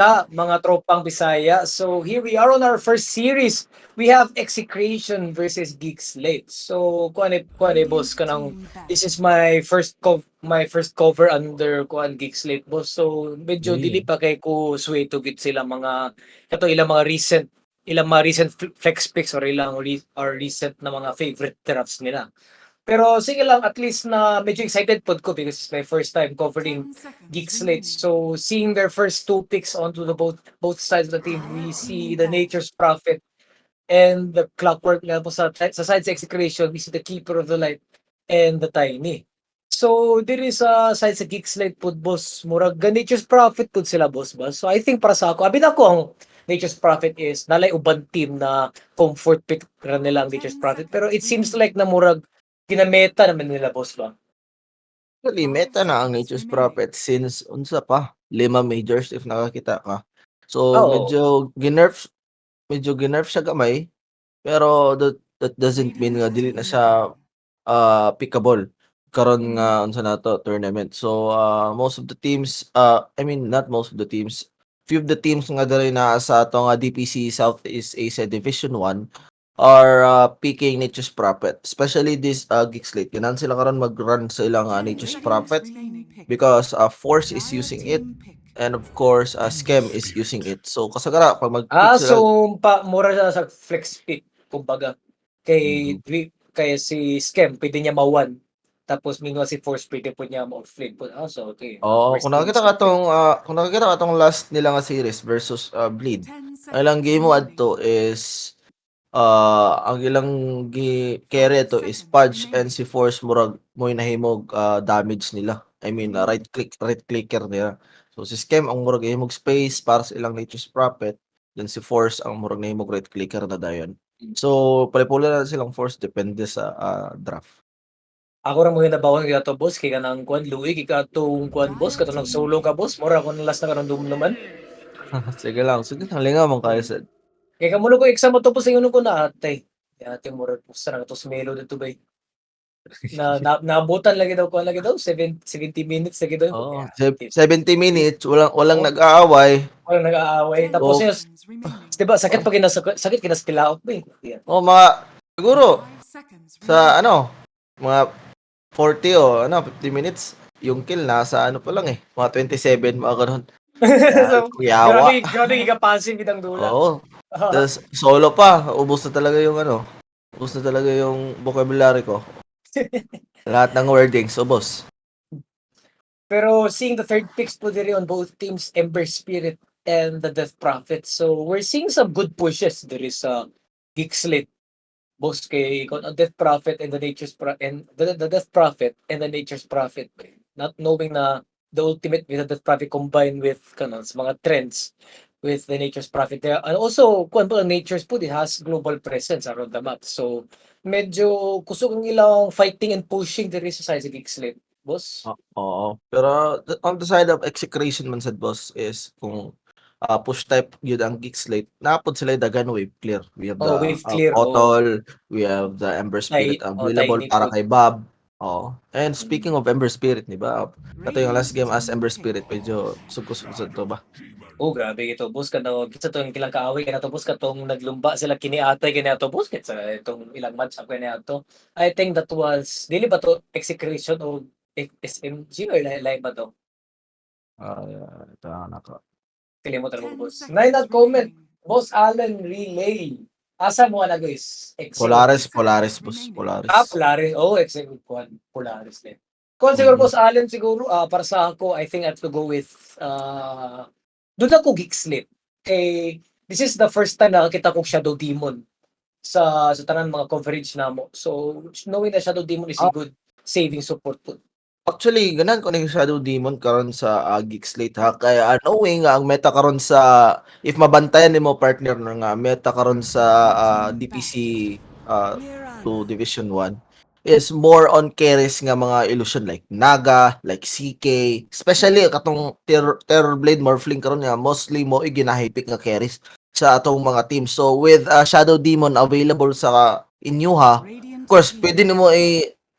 Mga tropang Bisaya. So here we are on our first series. We have Execration versus Geek Slate. So kuan boss kanang this is my first cover under kuan Geek Slate boss. So medyo dili Okey. pa kay ko sway to git sila mga ilang mga recent flex picks or recent na mga favorite drafts nila. Pero sige lang, at least na medyo excited pod ko because it's my first time covering Geek Slate. So seeing their first two picks onto the both sides of the team, we see the Nature's Prophet and the Clockwork nga po sa sides execution, we see the Keeper of the Light and the Tiny. So diri sa side sa Geek Slate pod boss, murag Nature's Prophet pod sila boss ba. So I think para sa ako, abi na ko ang Nature's Prophet is nalay uban team na comfort pick ra nila ang Nature's Prophet. Pero it seems like na murag ginameta naman nila boss ba? Actually meta na ang Nature's Prophet since unsa pa, 5 majors if nakakita ka. So Oo. medyo ginerf siya gamay, pero that doesn't mean nga dili na siya, pickable karon nga unsa nato tournament. So, most of the teams, I mean not most of the teams, few of the teams nga diri naa sa ato nga DPC Southeast Asia Division 1 are, picking Nature's Prophet. Especially this, Geek Slate, ganahan sila karon mag-run sa ilang, Nature's Prophet because, Force is using it and of course, Schem is using it. So kasagara 'pag mag-pick So sila. mura siya sa flex pick kumbaga. Kay Mm. kaya si Scam pwede niya ma-1, tapos mingon si Force pwede po niya ma-offlane po. So okay, Oo, worst case. kung nakakita ka 'tong last nila nga series versus, Bleed, ang ilang game mo adto is, ang ilang carry ato is Pudge and si Force murag mo'y nahimog, damage nila. I mean, right clicker nila. So si Schem ang murag nahimog space para sa ilang Nature's Prophet, then si Force ang murag nahimog right clicker na dayon. So pare-pula na silang Force depende sa, draft. Ako ra mo hinabawon kay ato boss kay kanang kuan luig kay katong kuan boss katong nag-solo ka boss mura ko na last na kanang dumduman. Sige lang lingaw man kayo sad. Kay kamulo ko exam mo tapos ingon ko na atay. Ate mura pusta na to Melo dito bay. Naabutan lagi daw kuan lagi daw 70 minutes lagi daw ko. Oo, Yeah. 70 minutes walang Oo, nag-aaway. walang nag-aaway tapos O yun, 'di ba sakit pag sakit kinas pilaot ba eh. Yeah. mga siguro sa ano, mga 40 o ano 50 minutes, yung kill nasa ano pa lang, mga 27 mga gano'n. Kaya So, yawa. grabe ikapansin kitang dula. Oo, tas solo pa, ubos na talaga yung ano, ubos na talaga yung vocabulary ko. Lahat ng wordings ubos. Pero seeing the third picks po diri on both teams, Ember Spirit and the Death Prophet. So we're seeing some good pushes diri sa Geek Slate. Boss kay kon ang Death Prophet and the Death Prophet and the Nature's Prophet. Not knowing na the ultimate with the Death Prophet combined with kanang sa mga trends with the Nature's Prophet there. And also, kung ang Nature's Food, it has global presence around the map. So, medyo kusog ang ilang fighting and pushing diri sa side sa Geek Slate. Boss? Oo, pero on the side of execution man sad boss is kung, push type gyud ang Geek Slate, napod sila daghan wave clear. We have Oh, the, wave clear. Oh, Bottle, we have the Ember Spirit available tiny para food. kay Bob, oo. And speaking of Ember Spirit 'di ba, kato yung last game as Ember Spirit medyo sugko-sugsod to ba? Oh, grabe ito, boss. Katong, sa itong kilang kaaway, kaya to boss. Katong naglumba sila kiniatay, kaya to boss. Kaya sa itong ilang match up kaya to. I think that was, dili ba to execution o SMG or live ba to? Ito nako. Kalimutan mo, boss. Nine at comment. Boss Allen Relay. Asa mo na guys? Exe o Polaris boss, Polaris. Polaris. Oh, exe kuan Polaris din. Kung siguro Mm. boss Allen siguro para sa ako, I think I have to go with doon ako Geek Slip. Kay this is the first time nakakita ko Shadow Demon sa tanan mga coverage namo. So knowing that Shadow Demon is a good saving support po. Actually, ganahan ko na yung Shadow Demon karon sa, Geek Slate ha, kaya knowing nga ang meta karon sa if mabantayan nimo partner na nga meta karon sa, DPC, ah, 2 Division 1 is more on carries nga mga illusion like Naga, like CK, especially katong Terrorblade Morphling karon nga mostly mo ginahipik nga carries sa atong mga team. So with, Shadow Demon available sa inyo ha, of course pwede nimo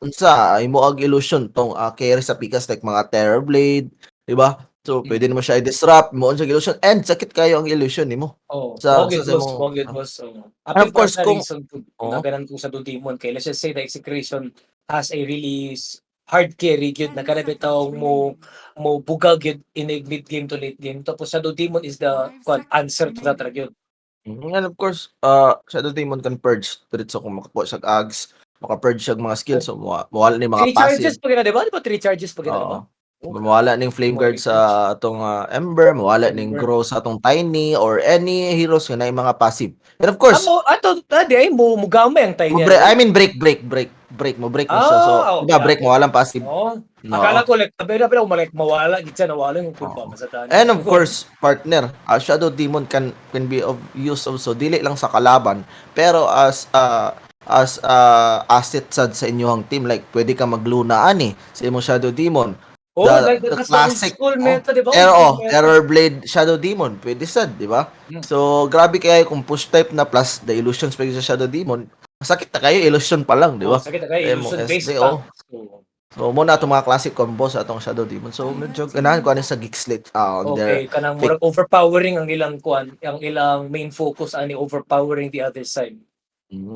unsa imo ag illusion tong, carry sa pikas like mga Terrorblade, 'di ba? So pwede naman siya i-disrupt moon sa illusion and sakit kayo ang illusion nimo Oh, sa mao gid sa boss, imong mao gid boss, oo. and of Apil pa course sa kung reason to nga oo, ganan ko sa Dodemon kay let's just say the execution has a really hard carry gyud na kada bitaw mo bugag gyud in a mid game to late game tapos sa Dodemon is the kwan answer to that ra gyud. and of course, Shadow Demon can purge diretso kung makakuha siya Ags, maka-purge siya og mga skills Oh, so mawala ni mga 3 passive. charges pa gina 'di ba? Di ba 3 charges pa gina 'di ba? Oo, Oh, mawala grabe. ning Flame More Guard recharge. sa atong, Ember, mawala ning Ember. Grow sa atong Tiny or any heroes nga naay mga passive. And of course, Amo ato di ay mo gamay ang mo tiny break I ay. mean break mo break mo siya. So, 'di Okay, ba break okay. mawalang passive, Oo. oo. Akala ko like sabi na pala like mawala gid siya nawala yung kulba Oo. masatani. And of course, partner, Shadow Demon can be of use also dili lang sa kalaban, pero as asset sad sa inyong team like pwede ka magluna ani sa imong Shadow Demon. Oh, like The that's the old classic, school oh, meta 'di ba? Old pero school meta. Terror Blade Shadow Demon pwede sad, di ba? Hmm. So grabe kayo kung push type na plus the illusions pwede sa Shadow Demon. Masakit na kayo illusion pa lang, di Oh, ba? sakit na kay Sa imong illusion based SD, pa. oh. So, So muna itong mga classic combo sa atong Shadow Demon. So medyo ganahan ko ani sa Geek Slate on okay, their kanang pick. murag overpowering ang ilang kwan, ang ilang main focus ani overpowering the other side.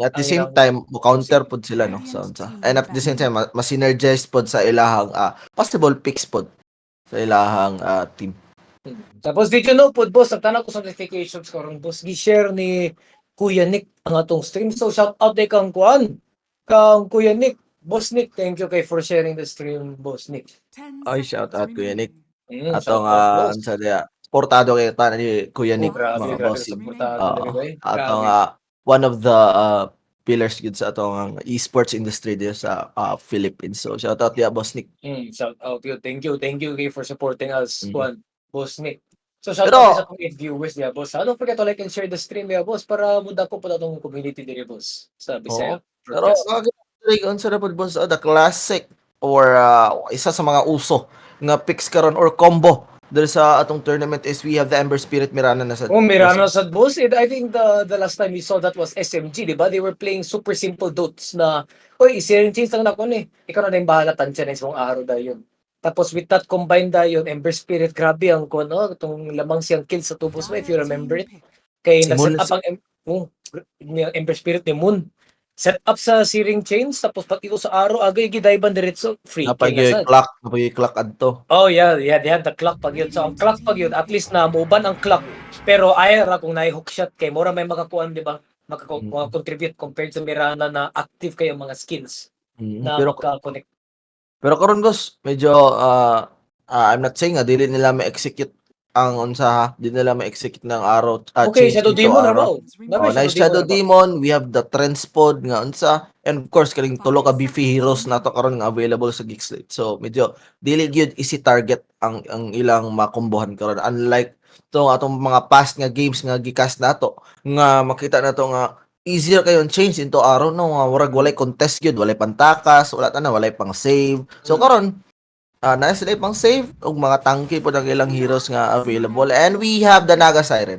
At the Ang same ilang time, mo-counter focusing. pod sila no sa unsa. And at the same time, ma-synergize pod sa ilahang possible picks pod sa ilahang team. Tapos did you know pod boss, nagtanaw ko sa notifications karon boss, gi-share ni Kuya Nick ang atong stream. So shout out kay kang kwan, kang Kuya Nick. Boss Nick, thank you kay for sharing the stream, Boss Nick. Ay, shout out Kuya Nick. Shout Atong out boss. unsa dia, portado kay ta ni Kuya Oh, Nick grabe, mga grabe bossing. suportado diri Oo. bay. Atong Grabe. one of the pillars gid sa atong esports industry dito sa Philippines. So shout out dia Boss Nick. Shout out you. Thank you kay for supporting us, Mm. Juan, Boss Nick. So shout out din sa Pero atong 8 viewers diya, boss. Don't forget to like and share the stream diya, boss, para mudako po atong community diri, boss, sa oo. Bisaya Pero broadcast. unsa na pod boss, the classic or isa sa mga uso nga picks karon or combo diri sa atong tournament is we have the Ember Spirit Mirana na sa Oh, boss. Mirano sad, boss. I think the last time we saw that was SMG, di ba? They were playing super simple dots na, oy, i-sharing change lang na ko ni. Ikaw na din bahala tansya na isang araw dayon. Tapos with that combined dayon, Ember Spirit, grabe ang kuno, itong lamang siyang kill sa tubos mo, if you remember it. Kay Si nag-set Moon up ang Ember Spirit ni Moon. Set up sa searing chains, tapos pag ikaw sa araw, agay gidayban diretso, free kill na sad. napag clock adto. Oh yeah, yeah, they had the clock pag yun. So ang clock pag yun, at least na muban ang clock. Pero ayaw ra kung nahi-hook shot kay mura may makakuan, di ba? Mm. Makakontribute compared sa Mirana na active kayo mga skills na Pero magka-connect. karon boss, medyo I'm not saying nga dili nila ma-execute ang unsa ha, di nila ma-execute ng araw Okay, change Shadow into Demon araw. rabaw. Oh, Nabi Shadow nice Demon Shadow rabaw. Demon, we have the Transpod nga unsa, and of course kaning tulo ka beefy heroes nato karon nga available sa Geek Slate. So medyo dili gyud easy target ang ilang makombohan karon unlike to atong mga past nga games nga gicast nato nga makita nato nga easier kayo change into araw no nga murag walay contest gyud, walay pantakas, wala ta na walay pang save. So karon na sila pang save ug mga tanky po ang ilang heroes nga available and we have the Naga Siren.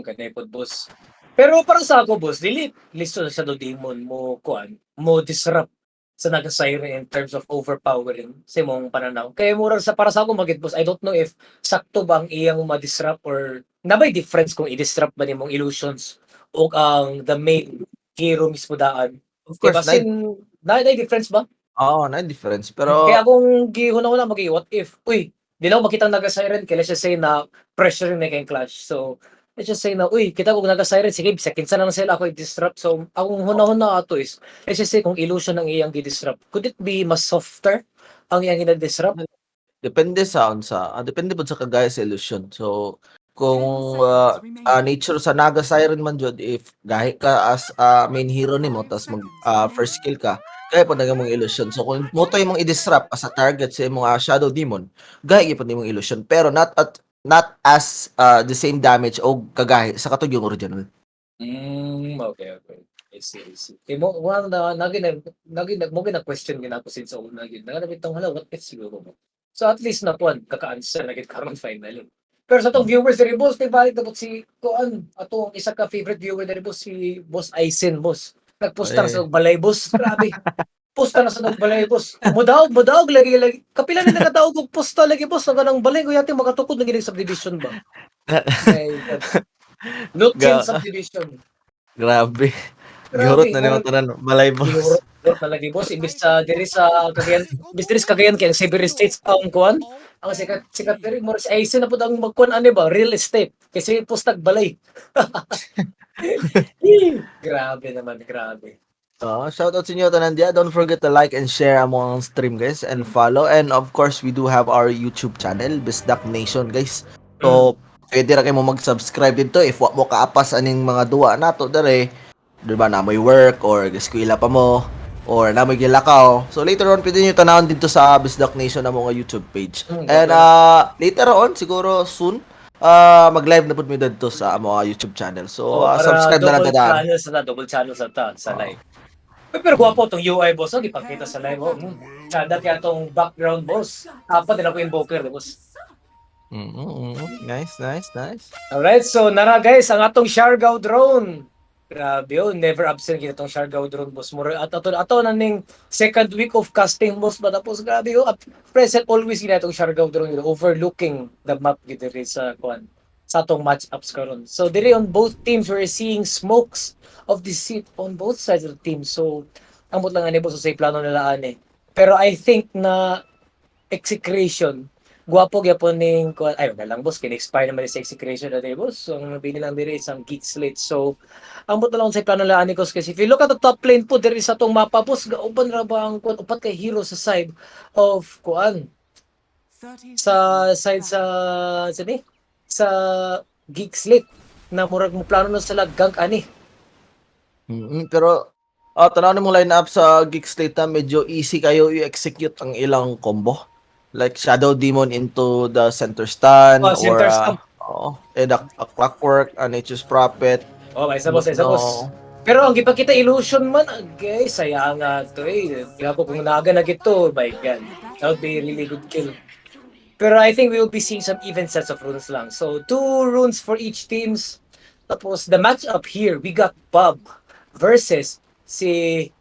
Kanay pod boss. Pero para sa ako boss, dili listo sa Shadow Demon mo kuan, mo disrupt sa Naga-Siren in terms of overpowering sa imong pananaw. Kaya mura sa para sa ako magit boss, I don't know if sakto ba ang iyang ma-disrupt or nabay difference kung i-disrupt ba nimong illusions o ang the main hero mismo daan. Of Diba course, sin na difference ba? oo, na difference Kaya pero akong gihuna-huna what if, uy, di lang makita naga-siren kay let's just say na pressure na kay clash. So, let's just say na, uy, kita ko naga-siren, sige, seconds na lang sila ako i-disrupt. So, akong huna-huna ato is, let's just say kung illusion ang iyang gi-disrupt, could it be mas softer ang iyang gina-disrupt? depende sa unsa, depende pud sa kagaya sa illusion. So kung nature sa Naga Siren man jud if gahi ka as main hero nimo tas mag first skill ka, kaya pud na mong illusion. So kung mo to imong i-disrupt as a target sa imong Shadow Demon, gahi gyud nimong illusion pero not as the same damage o kagahi sa katong yung original. Okay, okay. I see, I see. Kay mo wa na mo gina-question gina ko since una gyud. Naganapit tong hala, what if siguro mo. So at least na kuan kaka-answer na gid karon finally. Pero sa tong viewers diri boss, kay balik dapat si kuan atong isa ka favorite viewer diri boss si Boss Aizen boss. Nagpostar Ay, sa balay boss. Grabe. Pusta na sa nang balay, boss. Mudaog lagi. Kapila na nakataog og pusta lagi, boss. Ang kanang balay ko yati makatukod lagi ng subdivision ba? My God. Luthin Ga subdivision. grabe. Grabe, Gihurot na nimo murag tanan balay, boss. gihurot na lagi, boss. Imbis sa diri sa Cagayan, imbis diri sa Cagayan kay Cebu States ang kuan. Ang sikat diri mo sa IC na pud ang magkuan ani ba, real estate. Kasi pustag balay. Grabe naman, grabe. Shoutout sa inyo tanan diya. Don't forget to like and share among stream, guys, and follow. And of course, we do have our YouTube channel, Bisdak Nation, guys. So, pwede ra kayo mo mag-subscribe dito if wa mo kaapas aning mga duwa nato dere. Di ba na may work or eskwela pa mo or na may gilakaw. So later on pwede niyo tanawon dito sa Bisdak Nation na mga YouTube page. And later on siguro soon mag-live na pud mi dito sa mga YouTube channel. So Para subscribe na lang tada. double channel sa sa live. Pero gwapo tong UI, boss. Ang ipakita sa live. Oh. Tsada kaya tong background, boss. Apat din ako invoker, boss. Nice. Alright, so nara guys, ang atong Siargao drone. Grabe yun, never absent kita tong Siargao drone, boss. At ato na ning second week of casting, boss. Tapos grabe yun, present always kita tong Siargao drone, overlooking the map kita rin sa kuan sa atong matchups karon. So dire on both teams we're seeing smokes of the seat on both sides of the team. So amot lang ani boss sa plano nila ani. Pero I think na execration guwapo gyapon ning ay na lang boss kini-expire naman sa execration na day boss. So ang nabili lang dire isang geek slate. So amot na lang sa plano nila ani kasi if you look at the top lane po there is atong mapa boss gauban ra ba ang upat kay hero sa side of kuan sa side sa Geek Slate na murag mo plano na sila gang ani. Pero tanaw mo line up sa Geek Slate medyo easy kayo i-execute ang ilang combo. Like Shadow Demon into the center stun Center stun. And a Clockwork, a Nature's Prophet. Isa boss. Pero ang gipakita illusion man, guys, sayang nga to Kaya ko kung naga na gito, my God. That would be a really good kill. Pero I think we will be seeing some even sets of runes lang. So, 2 runes for each teams. Tapos, the matchup here, we got Bob versus si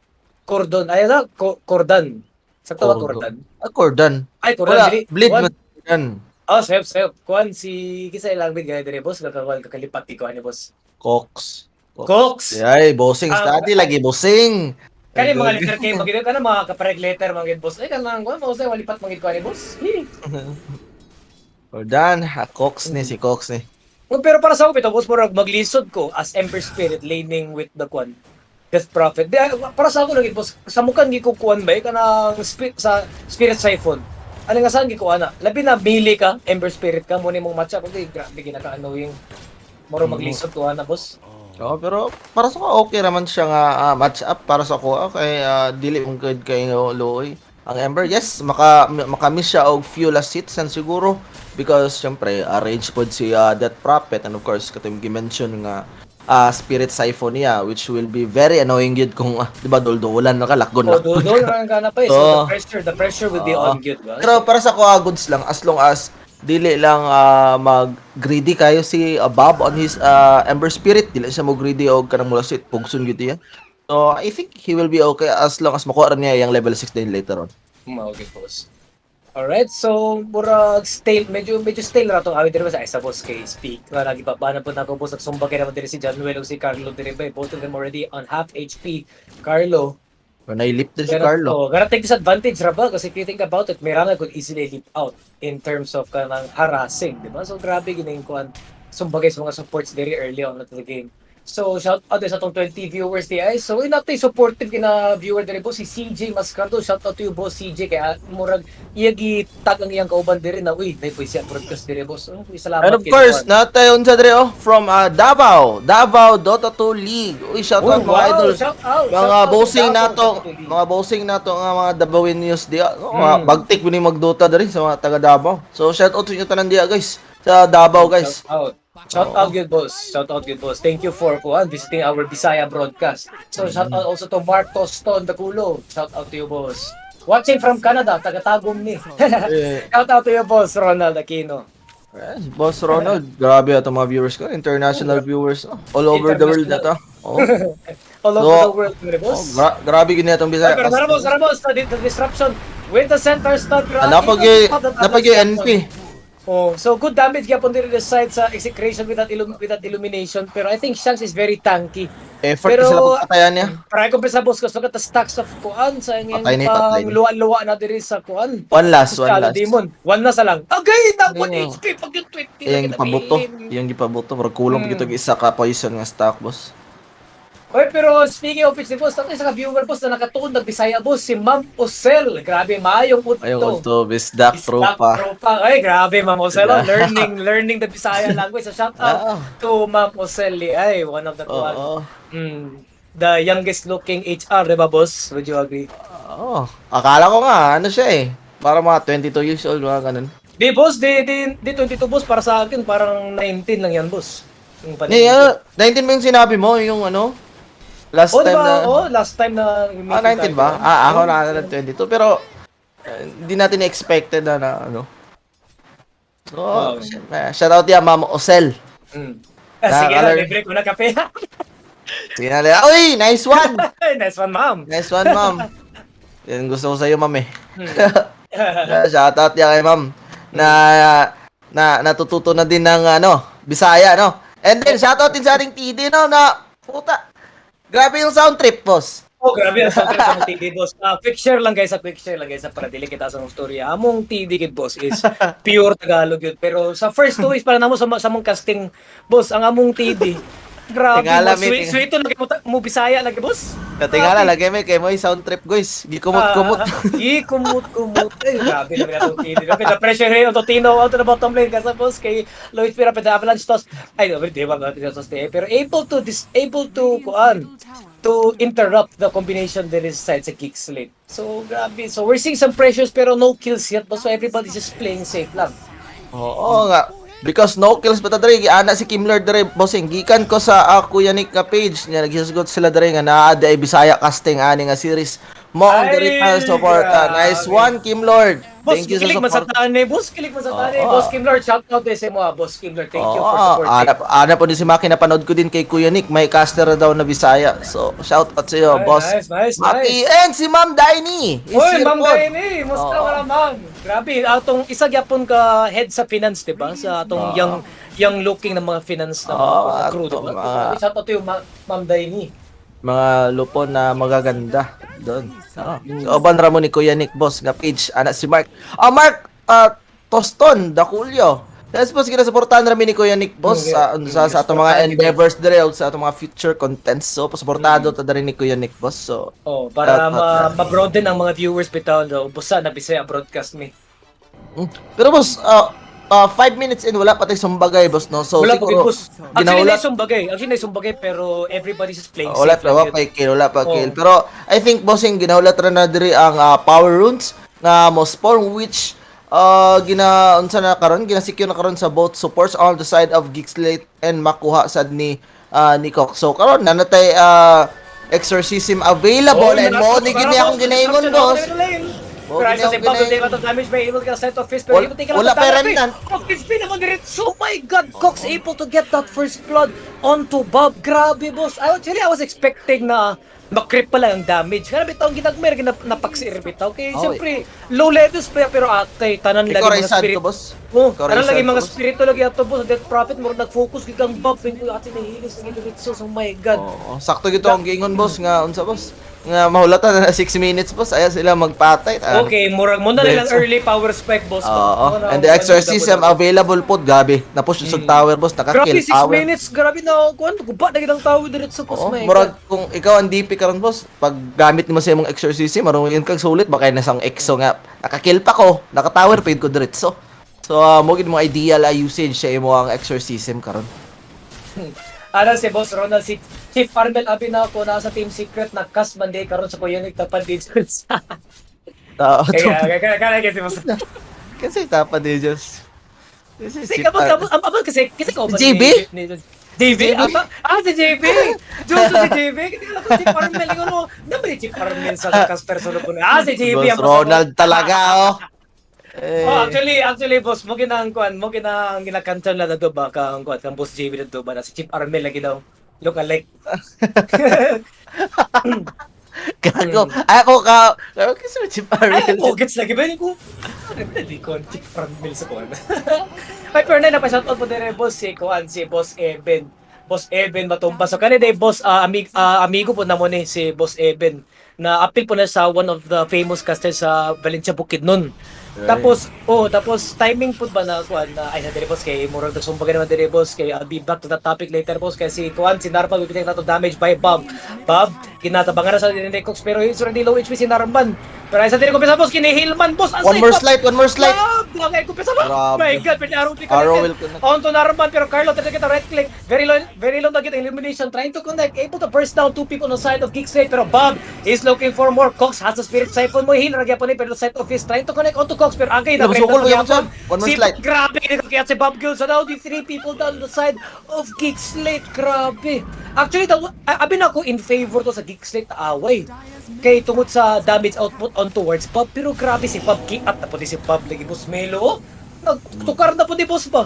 Cordon. Ay, Cordan. Sakto ba Cordan? Cordan. Ay, Cordan. Wala, bleed mo Cordan. Save. Kuan si Kisay lang big guy dire, boss. Kakalipat ko ani, boss. Cox. Ay, bossing study lagi, bossing. Kani mga letter kay magid kana mga kapareg letter magid boss. Ay kanang kuan mo say walipat magid ko ani boss. Cordan, Cox ni si Cox ni. Pero para sa ako ito boss murag maglisod ko as Ember Spirit laning with the kuan Death Prophet. Para sa ako lagi boss sa mukan gi ko kuan ba kanang sa Spirit Siphon. Ano nga saan gi ko ana? Labi na melee ka, Ember Spirit ka mo ni mong match up. Okay, grabe ginaka-annoying. Moro maglisod ko ana boss. Pero para sa ko okay naman siya nga match up para sa ko kay dili mong good kay Loy. Ang Ember, yes, maka-miss siya og few last hits and siguro because syempre range pod si Death Prophet and of course katong gi-mention nga Spirit Siphon niya which will be very annoying gid kung di ba duldulan na ka lakgon na. Duldulan ra kana pa so the pressure will be on good ba. Pero para sa ko goods lang as long as dili lang mag-greedy kayo si Bob on his Ember Spirit. Dili siya mo-greedy og kanang mula sit. Pugsun yun yan. So, I think he will be okay as long as makuha niya yung level 6 din later on. Okay, boss. Alright, so murag stale, medyo stale na itong awit din ba sa isa boss kay Speak. Lagi pa na po na ko boss at sumba kaya naman din si John Noel o si Carlo din ba. Both of them already on half HP. Carlo, nailip din si Carlo. Gonna take disadvantage ra ba? Kasi if you think about it, Mirana could easily leap out in terms of kanang harassing, di ba? So grabe ginayin ko ang sumbagay sa mga supports very early on into the game. So shout out sa tong 20 viewers di ay. So inatay supportive kina viewer diri boss si CJ Mascardo. Shout out to you boss CJ kay murag iya gi tag ang iyang kauban diri na uy, nay siya broadcast diri boss. Salamat. And of course, natayon sa diri from Davao Dota 2 League. Uy, shout out mga idol. Mga bossing nato nga mga Davao News di. Bagtik ni magdota diri sa mga taga Davao. So shout out to inyo tanan diya guys. Sa Davao guys. Shout out good boss. Thank you for visiting our Bisaya broadcast. So shout out also to Mark Toston Daculo. Shout out to you boss. Watching from Canada, taga-tagom ni. Shout out to you boss Ronald Aquino. Yes, Boss Ronald, grabe ito mga viewers ko, international viewers all over the world na to. Oh. All over So, the world, mga boss. grabe gini atong Ay, Bisaya pero casting. Ramos, the disruption with the center stud, grabe. Napag yung NP. Oh, so good damage gyapon diri the side sa execution without illumination, pero I think Shanks is very tanky. Effort ka sila Pero pagpatayan niya. para ko sa boss gusto ka ta stacks of kuan sa Patay iyang ni, patay pang ni. luwa-luwa na diri sa kuan. One last, Sa one Shadow last. Demon. One na sa lang. Agay na 1 Ayun. HP pag yung 20 na Iyang gipabuto. kinabilin. Iyang gipabuto. Pero kulong Hmm. gito isa ka poison nga stock, boss. Oy, pero speaking of which, boss, tatay sa viewer boss na nakatuon nagbisaya boss si Ma'am Osel. Grabe maayong Ayun, udto. ulto, bisdak, tropa. Tropa. Ay, grabe, Ma'am Osel. Yeah. Learning the Bisaya language. So, shout out Ah, to Ma'am Osel. Ay, one of the oo. the youngest looking HR, di ba, boss? Would you agree? Oo. Akala ko nga, ano siya eh. Para mga 22 years old, mga ganun. Di, boss. Di 22, boss. Para sa akin, parang 19 lang yan, boss. Yung Hindi, paningin ko. 19 mo yung sinabi mo, yung ano? Last Oh, time diba? na... Oh, last time na... 19 ba? Ako na 22. Pero, hindi natin expected na ano. So, Oh. shout out yan, Ma'am Osel. Sige lang, Color. libre ko na kape. Sige na, uy, nice one! Nice one, ma'am. Nice one, ma'am. Yan gusto ko sa'yo, ma'am eh. Hmm. Shout out yan kay ma'am. Na natututo na din ng ano, Bisaya, no? And then, shout out din sa ating TD, no? Na, puta. Grabe yung sound trip, boss. Oh, grabe ang sound trip sa TD, boss. Quick share lang guys, para dili kita sa storya. Among TD kid, boss, is pure Tagalog yun. Pero sa first 2 weeks, para namo sa mong casting, boss, ang among TD, grabe, Tingala, boss. may Sweet lagi mo Bisaya lagi, boss. Katingala, lagay may kay mo yung sound trip, guys. Gikumot-kumot. Kumot. Ay, grabe naman itong TD. Grabe, na pressure rin, Totino, out to the bottom lane. Kasi, boss, kay Lloyd Pira, pwede avalanche toss. Ay, di ba, pero able to interrupt the combination there is side sa kick slate. So, grabe. So, we're seeing some pressures pero no kills yet. But so, everybody's just playing safe lang. Oo nga. Because no kills pa dre ana si Kimler dre bossing gikan ko sa Kuya Nick ka page niya naghisgot sila dre nga naa ay Bisaya casting ani nga series mo ang dre pa support. Nice one Kim Lord. Boss, Thank you sa kilig man sa support. tanay. Boss, kilig man sa tanay. Oo. Boss Kim Lord, shout out din sa mo. Boss Kim Lord, thank you for Oo, supporting. ana po din si Maki napanood ko din kay Kuya Nick may caster na daw na Bisaya. So shout out sa iyo Nice, boss. nice. Maki and si Ma'am Daini. is Oy, here Ma'am po. Daini, musta Oo. ka naman? Grabe, atong isa gyapon ka head sa finance, 'di ba? Sa atong young looking ng mga finance na mga crew, ato, diba? mga- Shout out to you, Ma'am Daini. Mga lupon na magaganda doon. So, oban ra mo ni Kuya Nick boss nga page ana si Mark. Mark Toston Daculio. Yes, boss kita suportahan ra mi ni Kuya Nick boss sa atong mga endeavors dire ug sa atong mga future contents. So, pasuportado ta diri ni Kuya Nick boss. So, Oh, para Shout out. ma-broaden ang mga viewers bitaw do. Busa na Bisaya broadcast me. pero boss 5 minutes in wala pa tay sumbagay boss no. So Wala pa siguro boss. Actually, ginaulat na sumbagay pero everybody's just playing wala safe pa lang yun. kay kill wala pa Oh. kill. Pero I think bossing ginaulat ra na diri ang power runes nga mo spawn which unsa na karon ginasecure na karon sa both supports on the side of Geekslate and makuha sad ni Cox. So karon na natay exorcism available and mo ni gini akong ginaingon boss. Pero ay sa simple day of damage may able ka set of fist pero Wala pa remnant. Cox spin naman diretso. Oh my god, Cox able to get that first blood onto Bob. Grabe, boss. I was expecting na makrip pala ang damage. Kaya bitaw ginagmer napaksir bitaw. Kay Oh, siyempre low levels pero atay tanan lagi Ikaw mga sad spirit. to boss. Oh, Ikaw tanan sad lagi to, mga boss. spirito lagi ato boss. Death Prophet mo nag-focus gigang Bob pero ati nahilis ng diretso. Oh my god. Oo, sakto gito ang gingon boss nga unsa boss. Nga mahulatan na 6 minutes boss aya sila magpatay. Okay, murag mo na nilang Diretso. early power spike, boss. Oo. And the exorcism available po gabi. Napush sa tower boss Grabe, naka-kill 6 tower. minutes. Grabe na, kuwan, guba na ginang tao diretso, boss. Oo, My murag God. kung ikaw ang DP karon boss, pag gamit mo sa imong exorcism, marunong kag sulit baka nasang exo nga. Naka-kill pa ko, naka-tower paid ko diretso. So, mo gid mo ideal usage sa imo ang exorcism karon. Ano si Boss Ronald, si Chief Armel Abinaco, nasa Team Secret, nag-cast man day karon sa Kuyanig Tapan Digits. Kaya si Boss. Kasi tapa di just. Kasi abang kasi ko ba JB? JB? Si JB! Joso si JB! Kasi alam ko Chief Armel, ikaw no, naman ni Chief Armel sa caster solo po na. Si JB Boss Ronald talaga oh. Oh, actually, boss, mo ginang ginakantan na daw ba kang kuan kang boss JB na daw ba na si Chief Armel lagi daw. Look alike. Gago. Ay, ako ka. Kasi si Ay, Parel. gets lagi ba ko? Hindi ko tip from mil sa kuwan. Ay, pero na pa-shoutout po din boss si Kuan, si Boss Eben. Boss Eben Matumba. So kanina boss amigo po na mo ni si Boss Eben na appeal po na sa one of the famous casters sa Valencia Bukidnon. Tapos timing po ba na kuan na ay sa dire boss kay murag nagsumbagan naman dire boss kay I'll be back to the topic later boss kay si kuan si Narman bibigyan nato damage by Bob. Bob ginatabangan na sa dinay Cox pero he's already low HP si Narman. Pero ay sa dire ko boss kinihilman boss ang One more slide, one more slide. Bagay ko pesa ba? Grabe. My god, pwede arrow click Arrow connected. will connect. On to Narman pero Carlo try to get a right click. Very low na get elimination trying to connect able to burst down two people on the side of Geek Slate pero Bob is looking for more. Cox has the spirit siphon mo heal ragya po ni pero side of his trying to connect onto Cox pero agay na Nabusukol ko yung dyan. One more si slide. grabe kaya si Bob Gill so now the three people down the side of Geek Slate grabe. Actually abi na ako in favor to sa Geek Slate na away. Kay tungod sa damage output on towards Bob pero grabe si Bob kick at na po si Bob lagi boss Melo. Nagtukar na po di boss ba?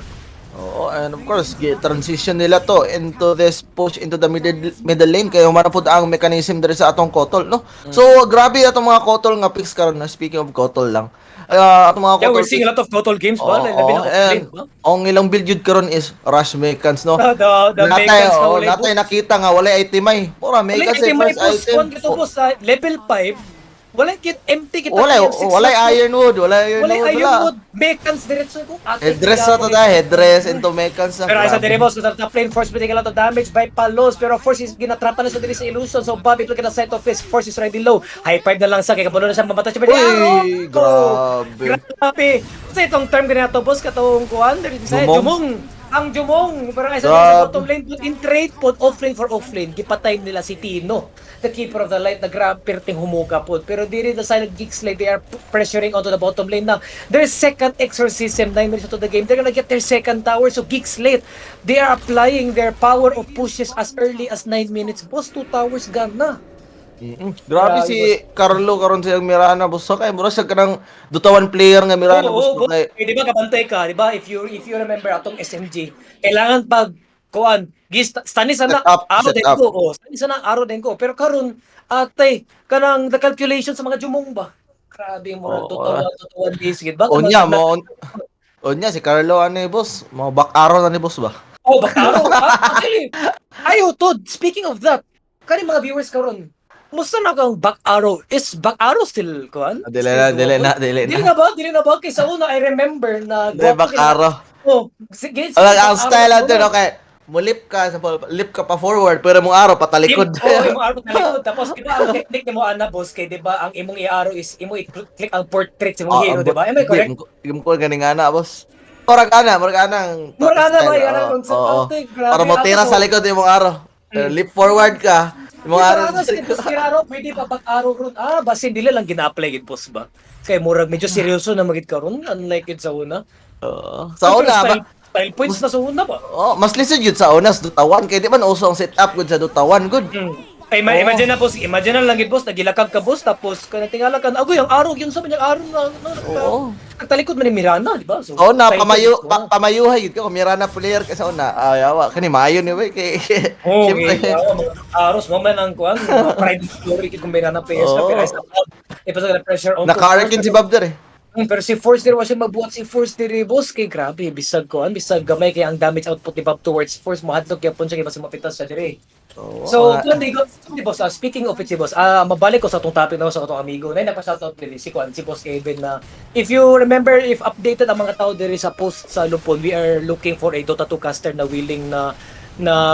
Oo, and of course, transition nila to into this push into the middle lane kaya humana po ang mechanism diri sa atong Kotol, no? So, grabe atong mga Kotol nga picks karon na speaking of Kotol lang. Atong mga Yeah, Kotol we're seeing a lot of total games ba? Labi na and offlane ba? ang ilang build yun karon is rush mechans, no? The Natay, Mechans na oh, walay natay nakita nga wala item ay. Pura Wala mechans kit ay may first boss, item. one kito boss sa level 5. Wala kit empty kita. Wala ironwood, wala Wala ironwood. ironwood. Mechans diretso ko. Headdress na to da, headdress into mechans na. Pero ay sa grabe. dire boss, sa top lane force pwede ka lang to damage by Palos pero force is ginatrapa na sa dire sa illusion so Bobby look at the side of his force is already low. High 5 na lang sa kay kabalo na siya mamatay siya. Uy, grabe. Grabe. Sa itong term ganito to boss katong kuan dire sa Jumong. Jumong. Ang Jumong pero ay sa Grabe. bottom lane in trade pod offlane for offlane gipatay nila si Tino. The keeper of the light na grab perting humuga po. Pero diri the silent geeks like they are pressuring onto the bottom lane now. Their second exorcism 9 minutes into the game. They're gonna get their second tower. So geeks late. They are applying their power of pushes as early as 9 minutes. Boss, 2 towers gone na. Grabe si Carlo karon sa Mirana boss kay mura siya kanang dutawan player nga Mirana boss Oo, kay. di ba kabantay ka, di ba? If you remember atong SMG, kailangan pag kuan, stani sana Set up, araw set din up. ko. Oh, stani sana araw din ko. Pero karon atay kanang the calculation sa mga jumong ba. Grabe mo ra Oo. tutawan days gid ba? Onya mo Onya si Carlo ano boss, mo back arrow na ni boss ba? Oh, bakaro. Actually, ayo to. Speaking of that, kani mga viewers karon, musta na kang back arrow? Is back arrow still kuan? Dili na. Dili na ba? Kaysa una, I remember na Dili back arrow. Oh, sige. Ang style natin okay. Mulip ka sa lip ka pa forward pero mong arrow patalikod. Imong arrow talikod. Tapos, di ba, ang technique mo, ana, boss, kay, di ba, ang imong i-arrow is, imong i-click ang portrait sa imong hero, di ba? Am I correct? Yung ko ganing ana boss. Murag ana ang Murag ana ba, style, yan ang oo, concept. oo. Ate, grabe, Para mo tira ako, sa likod yung arrow. Lip forward ka. Yung Di arrow. ba, si arrow, pwede pa back-arrow ron. Basin dili lang gina-apply gid, boss ba? Kay murag medyo seryoso na magit karon unlike it sa una. Oo. Sa una ba? Style points na sa una ba? Oh, mas lisod yun sa unas dutawan kay di man uso ang setup gud sa dutawan good. Ay, imagine na boss, imagine na lang gid boss, nagilakag ka boss, tapos kana tingala ka, agoy ang arrow yun sa kanya arrow na. Oo. Nagtalikod man ni Mirana, di ba? So, Oh, na style pamayo points, pamayuhay gid ka kumira na player ka sa una. Ayawa kani maayo ni wey kay. Oh, Siyempre. okay. Aros mo man ang kuan, pride story kung Mirana players na Oo. pero sa ipasa na pressure on. Naka-arkin si Bob der eh. Pero si Force diri wa siya mabuhat si Force diri boss kay grabe bisag kuan, bisag gamay kay ang damage output ni Bob towards Force mo hadlok gyapon siya kay basta mapitas siya diri. Oo. So, kung di boss, speaking of it si boss, mabalik ko sa itong topic na sa itong amigo, na nagpa-shoutout din si Kwan, si Boss Kevin na if you remember, if updated ang mga tao diri sa post sa Lupon, we are looking for a Dota 2 caster na willing na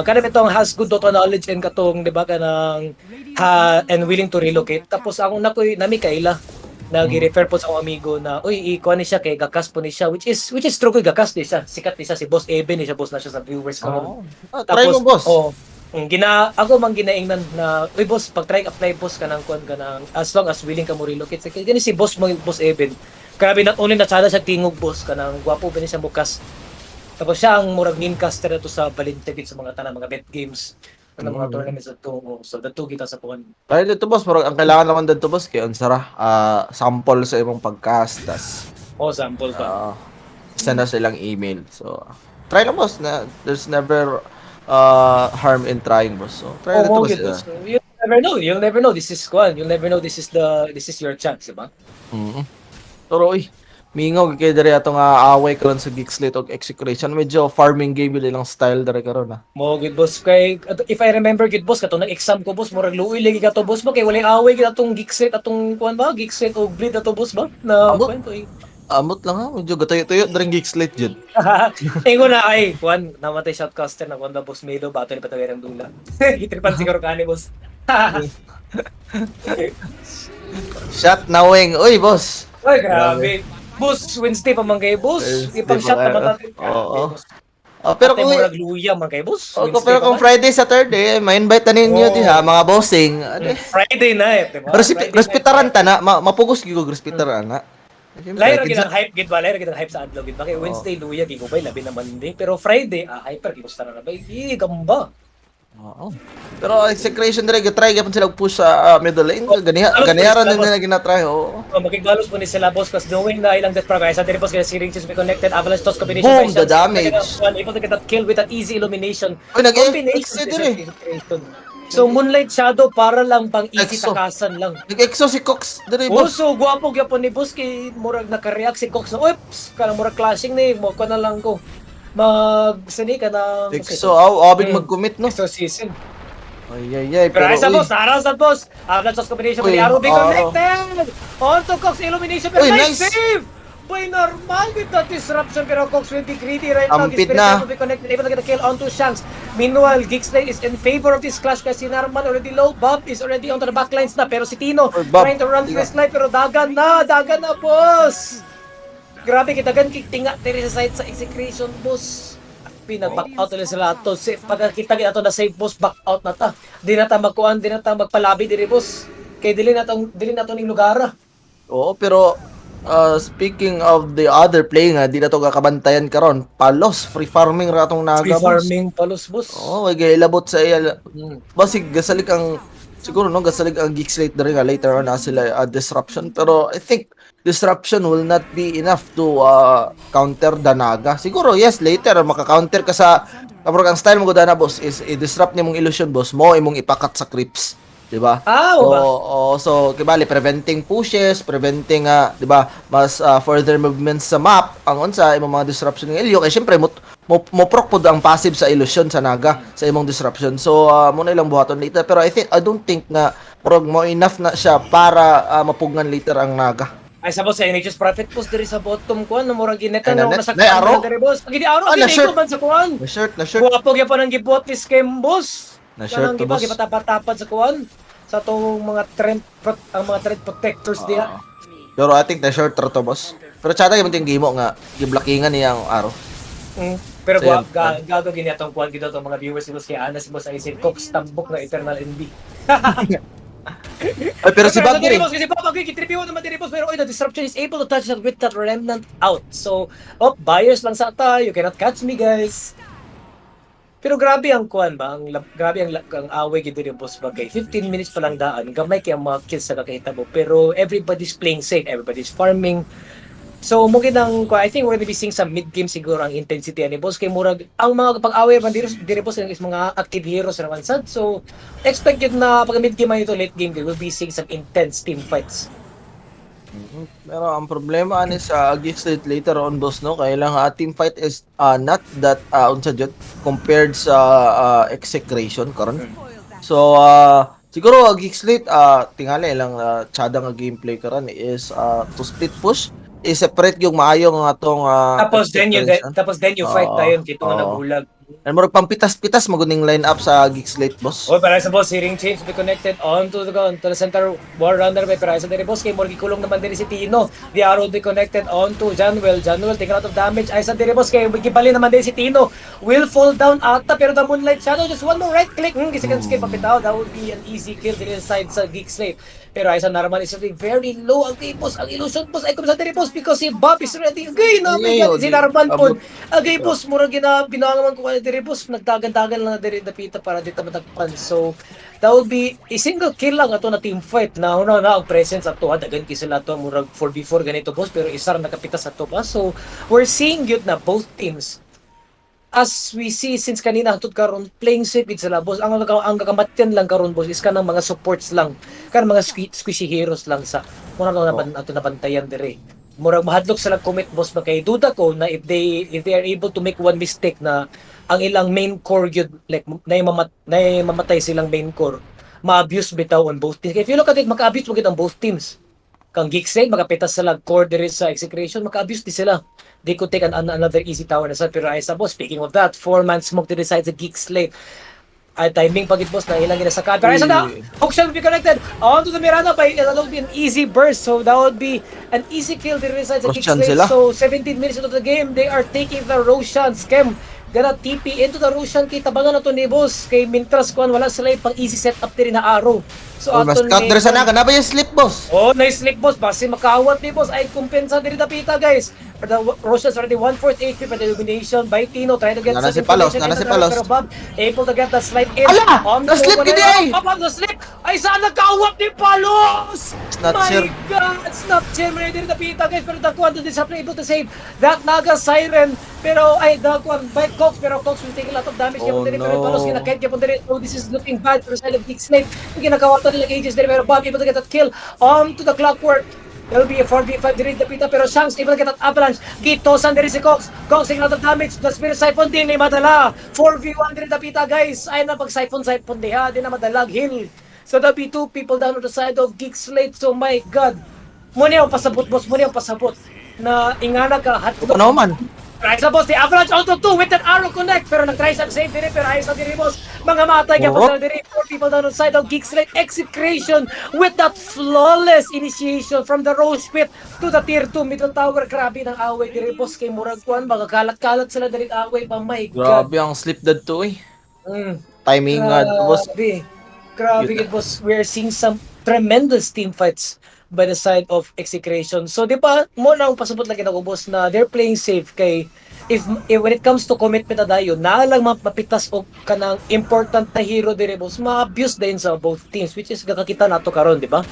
kanang itong has good Dota knowledge and katong, di ba, kanang and willing to relocate. Tapos ako nami kaila nag-refer po sa akong amigo na uy ikuha ni siya kay gakas po ni siya which is true kay gakas ni siya sikat ni siya si Boss Eben ni siya boss na siya sa viewers karon. Try mo boss. Ako mang ginaingnan na uy boss pag try apply boss kanang kuan kanang as long as willing ka mo relocate sa gani si boss mo boss Eben grabe not only na tsada siya tingog boss kanang gwapo ba ni siya bukas tapos siya ang murag main caster to sa Valentia sa mga tanang mga bet games kanang mga tournaments at so the two kita sa kuan. Dahil dito boss, ang kailangan naman dito boss kay unsara sample sa imong pagcast tas Sample pa. send us ilang email. So try lang boss na there's never harm in trying, boss. So, try Oh, dito mo boss. gid boss. You'll never know. This is kuan. You'll never know this is your chance, di ba? Mm. Pero uy, mingaw kay diri ato nga away karon sa Geekslate og Execration. Medyo farming game yun ilang style diri karon ah. Mo gid boss kay if I remember gid boss katong nag-exam ko boss murag luoy lagi ka to boss ba kay walay away gid atong Geekset atong kuan ba Geekset og Bleed ato boss ba na Amot, kuan to eh. amot lang ha. Medyo gatayo-tayo diri Geekslate jud. Ingo na ay kuan namatay shotcaster na kuan ba boss Melo bato ni patawir ang dula. Gitripan siguro kani boss. Shot knowing. Uy, boss. Ay grabe. Boss Wednesday pa man kay boss. Wednesday Ipang pa shot kayo. naman natin. Oo. Pero Ate kung murag luya man kay boss. pero kung Friday, Saturday, may invite na ninyo Oo. diha mga bossing. Ano, Friday night, di ba? Friday night. respetaran ta na, mapugos gyud respetaran na. Siyempre, Lairo gid kinsa- ang hype gid ba? Lairo gid ang hype sa adlaw gid ba? Kay Wednesday luya gid ubay labi naman din. Pero Friday hyper gid gusto na ba? Gamba. Oo. Pero execration dire try gyapon sila og push sa middle lane. Ganiharan din nila ginatry. Oo. Makigbalos po ni sila boss kasi knowing na ilang death progress sa diripos kaya si Rinches be connected avalanche toss combination Boom, by the shots. damage. Able to get that kill with that easy illumination. Uy, Combination nag-exit dire. concentration. So Moonlight Shadow para lang pang easy Exo. takasan lang. Nag-exo si Cox dire, Oh, boss. so guwapo gyapon ni boss kay murag naka-react si Cox na oops, kanang murag clashing ni mo ko na lang ko. Sani ka na Exo, abing mag-commit no. So season. Ay, Pero pero isa uy. boss, narasad boss. Avalanche toss combination Uy, with the arrow be Arrow. connected. On to Cox illumination pero Uy, nice nice. save. Boy, normal with that disruption pero Cox will be greedy right now. Ampit His na. will be connected, able to get a kill onto Shanks. Meanwhile, Geekslay is in favor of this clash kasi Narman already low. Bob is already onto the backlines na pero si Tino Uy, Bob, trying to run tinga. through his life pero dagan na boss. Grabe kitagan tinga diri sa side sa execution boss. Pinag-back out ulit sila to. Pagkakita kita to na save boss, back out na ta. Di na ta magkuan, di na ta magpalabi diri boss. Kay dili na to ning lugar. Oo, pero speaking of the other play nga, di na to kakabantayan karon. Palos, free farming ratong naga. Free boss. farming palos boss. Oo, wag ilabot sa iya. Mm. Basig gasalig ang siguro no gasalig ang Geekslate diri nga later on na sila disruption, pero I think disruption will not be enough to counter Danaga. Siguro yes, later maka-counter ka sa kapag ang style mo ko Dana boss is i-disrupt nimong illusion boss mo imong ipakat sa creeps, di ba? Ah, So, ba? so kibali preventing pushes, preventing 'di ba, mas further movements sa map ang unsa imong mga disruption ng Ilyo kay syempre mo proc pod ang passive sa illusion sa Naga sa imong disruption. So mo na ilang buhaton later pero I don't think na prog mo enough na siya para mapugnan later ang Naga. Ay sa boss, ay just profit post diri sa bottom kuan no murag ginetan Ay, no na- nasa na- arrow? diri boss. Agi di araw Ah, na gid shirt. ko man sa kuan. Na shirt. Guwapo gyapon ang gibot ni scam boss. Na shirt to, boss. Gipatapad sa kuan sa tong mga ang mga trend protectors diha. Pero I think na shirt ra to boss. Pero tsada yung ting gimo nga giblockingan niya ang araw. Pero So, yan. gago gini atong kuan gid atong mga viewers ni boss kay Anas boss ay si Cox tambok na Eternal NB. Ay, pero si Bob diri din. boss kasi Bob kitripiwan naman diri boss pero the disruption is able to touch that with that remnant out. So, buyers lang sa ata, you cannot catch me guys. Pero grabe ang kuan ba, grabe ang away gid diri boss bagay. 15 minutes pa lang daan, gamay kay ang mga kills sa kakahitabo. Pero everybody's playing safe, everybody's farming. So mo gid ang I think we're gonna be seeing some mid game siguro ang intensity ani boss kay murag ang mga pag-away man diri boss is mga active heroes naman sad. So expect yun na pag mid game man ito late game we will be seeing some intense team fights. Pero ang problema ani sa Geekslate later on boss no, kaya lang team fight is not that unsa jud compared sa execration karon. So siguro Geekslate tingali lang tsada nga gameplay karon is to split push i-separate yung maayo nga atong Tapos then you fight tayo kito nga Oo. nagulag. And murag pampitas-pitas maguning line up sa Geekslate boss. Oh, para sa boss, hearing change be connected onto the center war runner by Pereza diri boss kay Morgi kulong naman diri si Tino. The arrow be connected onto Januel taking out of damage. Ay sa diri boss kay gibali naman diri si Tino. Will fall down ata pero the Moonlight Shadow just one more right click. Second skip papitaw. That would be an easy kill diri side sa Geekslate. Pero ay sa normal is very low ang boss. Ang illusion boss ay kumsa diri boss because si Bob is ready. Gay na may si Narman po. Agay boss mura binangaman ko diri boss nagdagan-dagan lang na diri dapita para dito matagpan. So that would be a single kill lang ato na team fight na ang presence ato dagan ki sila to murag 4v4 ganito boss pero isa ra nakapita sa to ba. So we're seeing yun na both teams as we see since kanina hangtod karon playing safe gid sila boss. Ang gakamatyan lang karon boss is kanang mga supports lang, kanang mga squishy heroes lang sa mura na ato nabantayan dire. Murag mahadlok sila commit boss ba kay duda ko na if they are able to make one mistake na ang ilang main core gyud like mamatay silang main core, ma-abuse bitaw on both teams. If you look at it, maka-abuse mo gid ang both teams. Kang Geekslate, makapitas sila core diri sa execution, maka-abuse di sila. They could take another easy tower na sa pero ay sa boss. Speaking of that, 4-man smoke to the side sa Geekslate. Ay timing pagit boss na ilang ginasaka. Pero ay sa na, hook shot will be connected onto the Miranda by that would be an easy burst. So that would be an easy kill diri sa Roshan Geekslate. sila. So 17 minutes into the game, they are taking the Roshan scam. Gana TP into the Roshan kay tabangan na to ni boss kay Mintras kuan wala sila pang easy setup diri na arrow. So Oh, mas aton cut diri sana kana ba yung slip boss? oh, nice slip boss. Basi makawat ni boss. Ay kumpensa diri dapita guys. For the Roshan's already 1/4 HP for the elimination by Tino. Trying to get Nana some si Palos, information nana into si the Palos. pero Bob able to get the slide in. Ala! Na-slip one gid and eh! up on the slip. Ay saan nakawat ni Palos? Snatcher. My God! Snatcher mo diri dapita guys. Pero the Kwan is able to save that Naga Siren. Pero ay the Kwan by Cox. Pero Cox will take a lot of damage. Oh, Pero Palos no. kinakait niya po diri. So this is looking bad for the side of Geek Slate. Ginakawatan nila ages diri pero Bob able to get that kill to the Clockwork. There'll be a 4v5 diri dapita pero Shanks able to get that avalanche. Gitosan diri si Cox. Cox taking a lot of damage. The Spirit Siphon din ni madala. 4v1 diri dapita guys. Ay na pag Siphon diha din na madalag hill. So there'll be two people down on the side of Geek Slate. So my God. Muna yung pasabot boss. Muna yung pasabot na ingana ka hotdog. Ano man? Try sa boss, the avalanche onto 2 with that arrow connect. Pero nag-try sa save diri, pero ayos na diri boss. Mga matay ka Oh. pa sa diri. 4 people down on side of Geek Slate. Execution with that flawless initiation from the Rose Pit to the tier 2 middle tower. Grabe ng away diri boss kay Murag Kwan. Mga kalat-kalat sila diri away pa. My God. Grabe ang slip dead to eh. Mm. Timing nga boss. Grabe it was. We're seeing some tremendous team fights by the side of execution. So di ba mo na ang pasabot lagi na boss na they're playing safe kay if when it comes to commitment na dayon na lang mapitas og kanang important na hero dire boss ma-abuse din sa both teams which is gakakita nato karon di ba?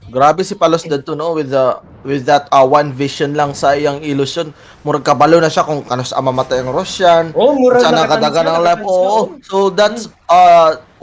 Grabe si Palos dead to no with that one vision lang sa iyang illusion. Murag kabalo na siya kung kano sa mamatay ang Roshan. Oh, murag Sana nakatansya, kadagan ang life. nakatansya, Oo. So that's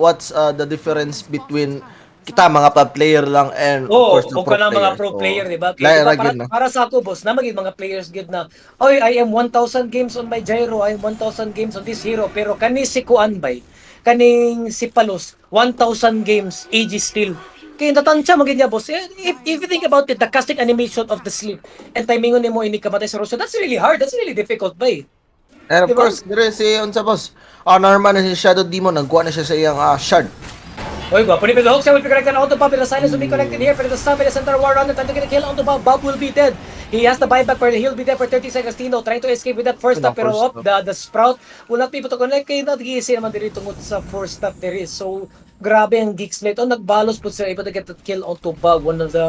what's the difference between kita mga top player lang and of Oh, course the o pro ka na mga player. pro So, player, di ba? lain Kaya ra diba, gyud na. para sa ako, boss, na maging mga players good na, oy, I am 1,000 games on my gyro, I am 1,000 games on this hero, pero kani si Kuan bay, kaning si Palos, 1,000 games, AG still. Kaya natansya magin niya, boss. If you think about it, the casting animation of the sleep, and timingon ni mo ini kamatay sa Roshan, that's really hard, that's really difficult, bay. And of Diba? course, dire si unsa boss. Norman na si Shadow Demon nagkuha na siya sa iyang shard. Oy, gwapo ni Pedro Hawks, will be connected onto Bob, the silence will be connected here, pero the stun by the center war runner, trying to get a kill onto Bob, Bob will be dead. He has the buyback, but he'll be there for 30 seconds, Tino, trying to escape with that first stop, pero First the Sprout will not be able to connect, kaya nag-iisi naman diri tungod sa first stop there is. So, grabe ang Geek Slate. Oh, nagbalos po sila, able to get that kill onto Bob, one of the,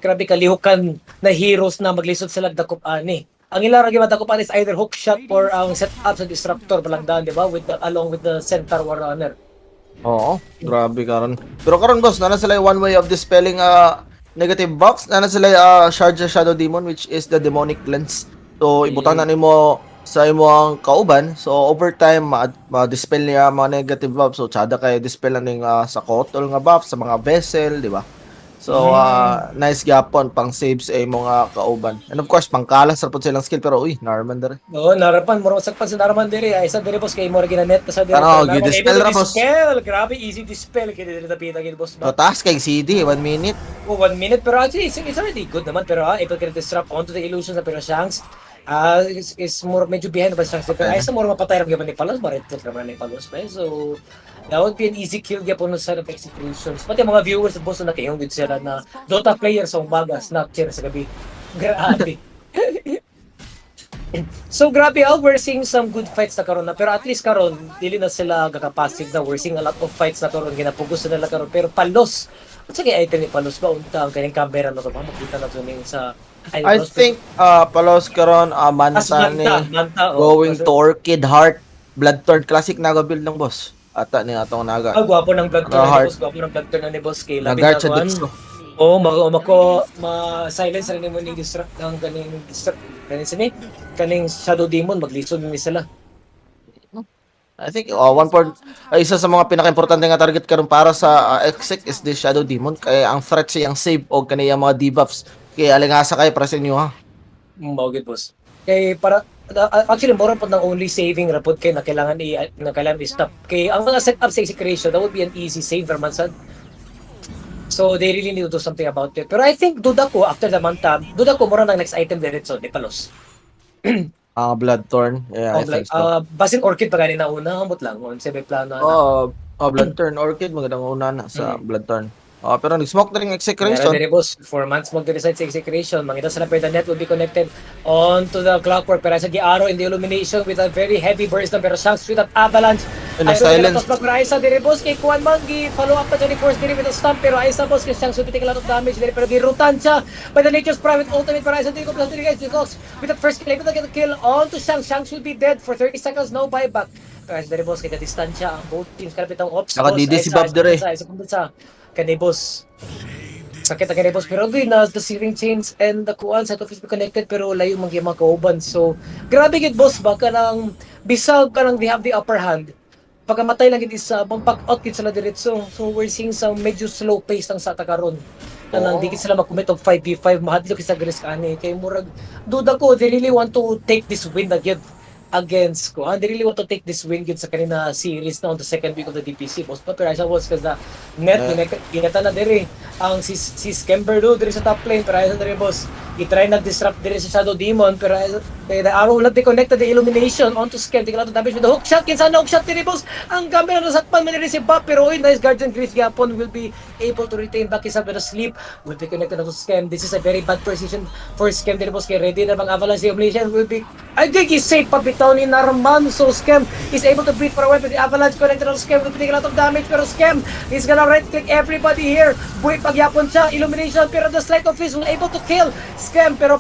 grabe kalihukan na heroes na maglisod sila dakop ani. Ang ilang ragi dakop ani is either hook shot or ang set up sa disruptor palangdaan, di ba? Along with the center war runner. Oo, grabe karon. Pero karon boss, nana sila yung one way of dispelling negative buffs. Nana sila Charge Shadow Demon which is the demonic lens. So ibutang na nimo sa imong kauban. So over time ma-dispel niya mga negative buffs. So tsada kay dispel na ning sa kotol nga buff sa mga vessel, di ba? So nice gyapon pang save sa imong kauban. And of course pangkalas ra pud silang skill pero uy, Narman dere. Oo, narapan mo sakpan sa Naraman diri. Ay sa diri boss kay mo ginanet sa diri. Ano, Naraman, gi-dispel able to ra, boss. dispel. Grabe easy dispel kay diri tapita gid boss. So taas kay CD 1 minute. Oh, 1 minute pero actually it's already good naman pero able to disrupt onto the illusions na pero Shanks is more medyo behind ba Shanks pero ay sa more mapatay ra gyud ni Palos ba red naman ni Palos ba so that would be an easy kill gyapon sa side of executions pati mga viewers sa boss na kayong gid sila na Dota players sa umaga Snapchat sa gabi grabe. So grabe we're seeing some good fights na karon na pero at least karon dili na sila gakapasig na we're seeing a lot of fights na karon ginapugos na nila karon pero Palos at sige item ni Palos ba unta ang kanyang camera na to ba makita na to ning sa I think Palos karon Manta ni going to Orchid Heart Bloodthorn Classic naga build ng boss. Ata ni atong naga. gwapo ng blood turn Heart. ni boss, gwapo ng blood turn ni boss kay Nag-guard sa Kuan. Dix. Oo, ma-silence rin mo ning distract ng kaning Shadow Demon maglisod ni sila. I think isa sa mga pinaka-importante nga target karon para sa Exec is the Shadow Demon kay ang threat siyang save o kaniyang mga debuffs kay alingasa kay para sa inyo ha. Mao gid boss. Kay para actually more po ng only saving ra pod kay na kailangan i-stop. Kay ang mga setup sa execution that would be an easy save man sad. So they really need to do something about it. Pero I think duda ko after the manta, duda ko mura ng next item diretso ni Palos. Bloodthorn. Yeah, I think so. Basin Orchid pa gani na una, ambot lang on sa may plano na. Bloodthorn Orchid magandang una na sa Bloodthorn. Pero nag-smoke na rin Meron Execration. din boss, 4 months mag-decide sa execution. Mangita sa lapir, the net will be connected onto the clockwork. Pero sa Giaro in the illumination with a very heavy burst ng pero Shanks with an avalanche. And a silence. Pero Aisa dire boss kay Kuan Mangi follow up pa dyan ni Force dire with a stump. Pero Aisa boss kay Shanks will be taking a lot of damage dire. Pero girutan siya by the Nature's Private Ultimate. Pero Aisa dire ko plus dire guys. Cox with that first kill, able to get a kill onto Shanks. Shanks will be dead for 30 seconds, no buyback. Pero Aisa dire boss kay the distansya ang both teams kalapit ang ops. Nakadidi si Bob dire. Aisa sa kanibos. Sakit ang kanibos pero again na the searing chains and the kuan set of is connected pero layo man gyud makauban. So grabe gid boss baka nang bisag ka nang they have the upper hand. Pagkamatay lang gid isa bang pack out gid sila diretso. So we're seeing some medyo slow pace ng sata karon. Nang di gid sila mag-commit og 5v5 mahadlok sa risk ani kay murag duda ko they really want to take this win again against ko. They really want to take this win sa kanina series na on the second week of the DPC. Boss pa pero was because the net ginata na diri ang si Skember do diri sa top lane pero ayun diri boss. I-try na disrupt diri sa Shadow Demon pero the arrow will be connected the illumination onto Skem. Tingala to damage with the hook shot. Kinsa na hook shot diri boss. Ang camera na sakpan man diri si Bob pero nice Guardian Grief Gapon will be able to retain back his ability to sleep. Will be connected to Skem. This is a very bad position for Skem diri boss kay ready na bang avalanche illumination will be I think he's safe pabitaw ni Narman so Skem is able to breathe for a while but the avalanche connected to Skem will be taking a lot of damage pero Skem is gonna right click everybody here. Buhay pagyapon siya illumination pero the sleight of fist will able to kill Skem pero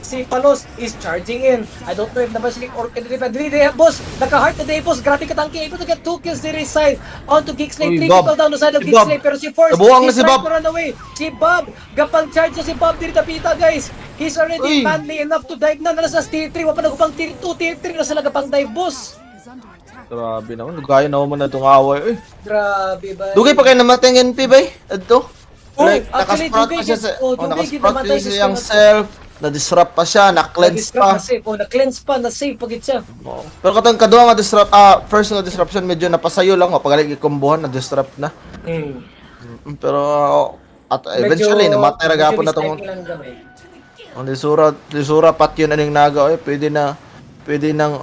si Palos is charging in. I don't know if nabasilik or dili boss naka-heart na day boss grabe katangki able to get 2 kills diri side onto Geekslave 3 people down the side of Geekslave pero si Force nabuang na is si Bob. to run away. Si Bob gapang charge na si Bob diri tapita guys. He's already manly enough to dive na nasa tier 3 wa pa nagupang tier 2 tier 3 na sila gapang dive boss. Grabe naman, lugayan na naman na itong away. Grabe ba? Dugay pa kayo namatay ng NP ba? Adto? Like, Actually, nakasprout pa siya sa... Dugay nakasprout siya siyang self, na-disrupt pa siya, na-cleanse pa. Na-cleanse pa, na-save pagit siya. Pero katong kadua nga disrupt, first nga disruption medyo napasayo lang, pagaling ikombohan, na-disrupt na. Pero, at eventually, namatay ra gapon na itong... Ang lisura pat yun aning naga, pwede nang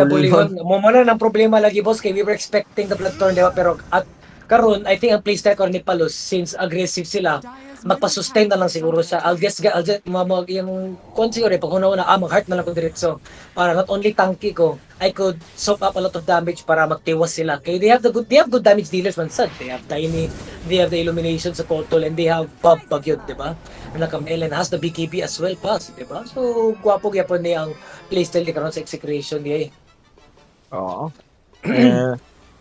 bulihon. Mumuna ng problema lagi boss kay we were expecting the Bloodthorn diba pero at karon I think ang playstyle ko ni Palos since aggressive sila magpa-sustain na lang siguro siya. I'll just yung siguro pag una mag-heart na lang ko diretso para not only tanky ko I could soak up a lot of damage para magtiwas sila. Kay they have good damage dealers man sad. They have Tiny, they have the illumination sa Kotol and they have Bob Bagyod, diba? Ellen has the BKB as well pass, diba? So gwapo gyapon ni ang playstyle ni karon sa execution niya. Oo.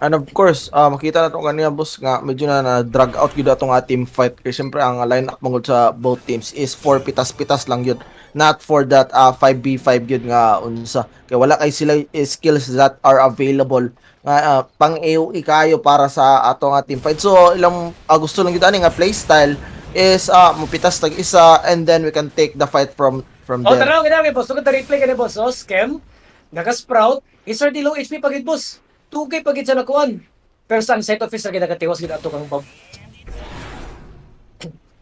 And of course, makita na itong kanina boss nga medyo na drag out yun atong team fight kasi syempre ang line-up mongod sa both teams is for pitas-pitas lang yun, not for that 5v5 yun nga unsa kaya wala kay sila skills that are available nga pang AOE kayo para sa atong team fight. So ilang gusto lang yun ani nga playstyle is mapitas tag isa and then we can take the fight from there. Tara ginabi boss, tugod replay ka ni boss. Skem, naka-sprout, is already low HP pagid boss. Tugay pagid sa nakuan. Pero sa side office lagi nakatiwas gid ato kang Bob.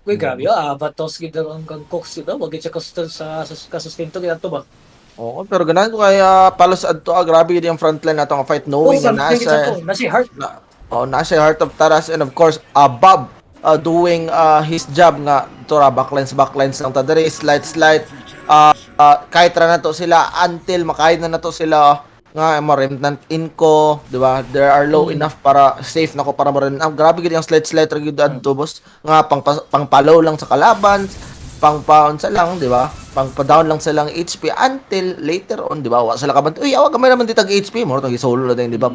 Uy, grabe batos gid ang Cox gid wag gid siya kasustinto gid ato ba. Oo, pero ganahan ko kay Palos adto grabe gid yung frontline nato nga fight knowing na nasa heart. Nasa Heart of Taras and of course Bob doing his job nga tora backlines lang ta diri slide kahit ra nato sila until makain na nato sila nga remnant inko, di ba? There are low enough para safe nako para marin. Grabe gid yung slide ra gid adto boss. Nga pang-palow lang sa kalaban, pang-pound sa lang, di ba? Pang-down lang sa lang HP until later on, di ba? Wa sila kaban. Uy, awa gamay naman ditag HP mo tong solo na din, di ba?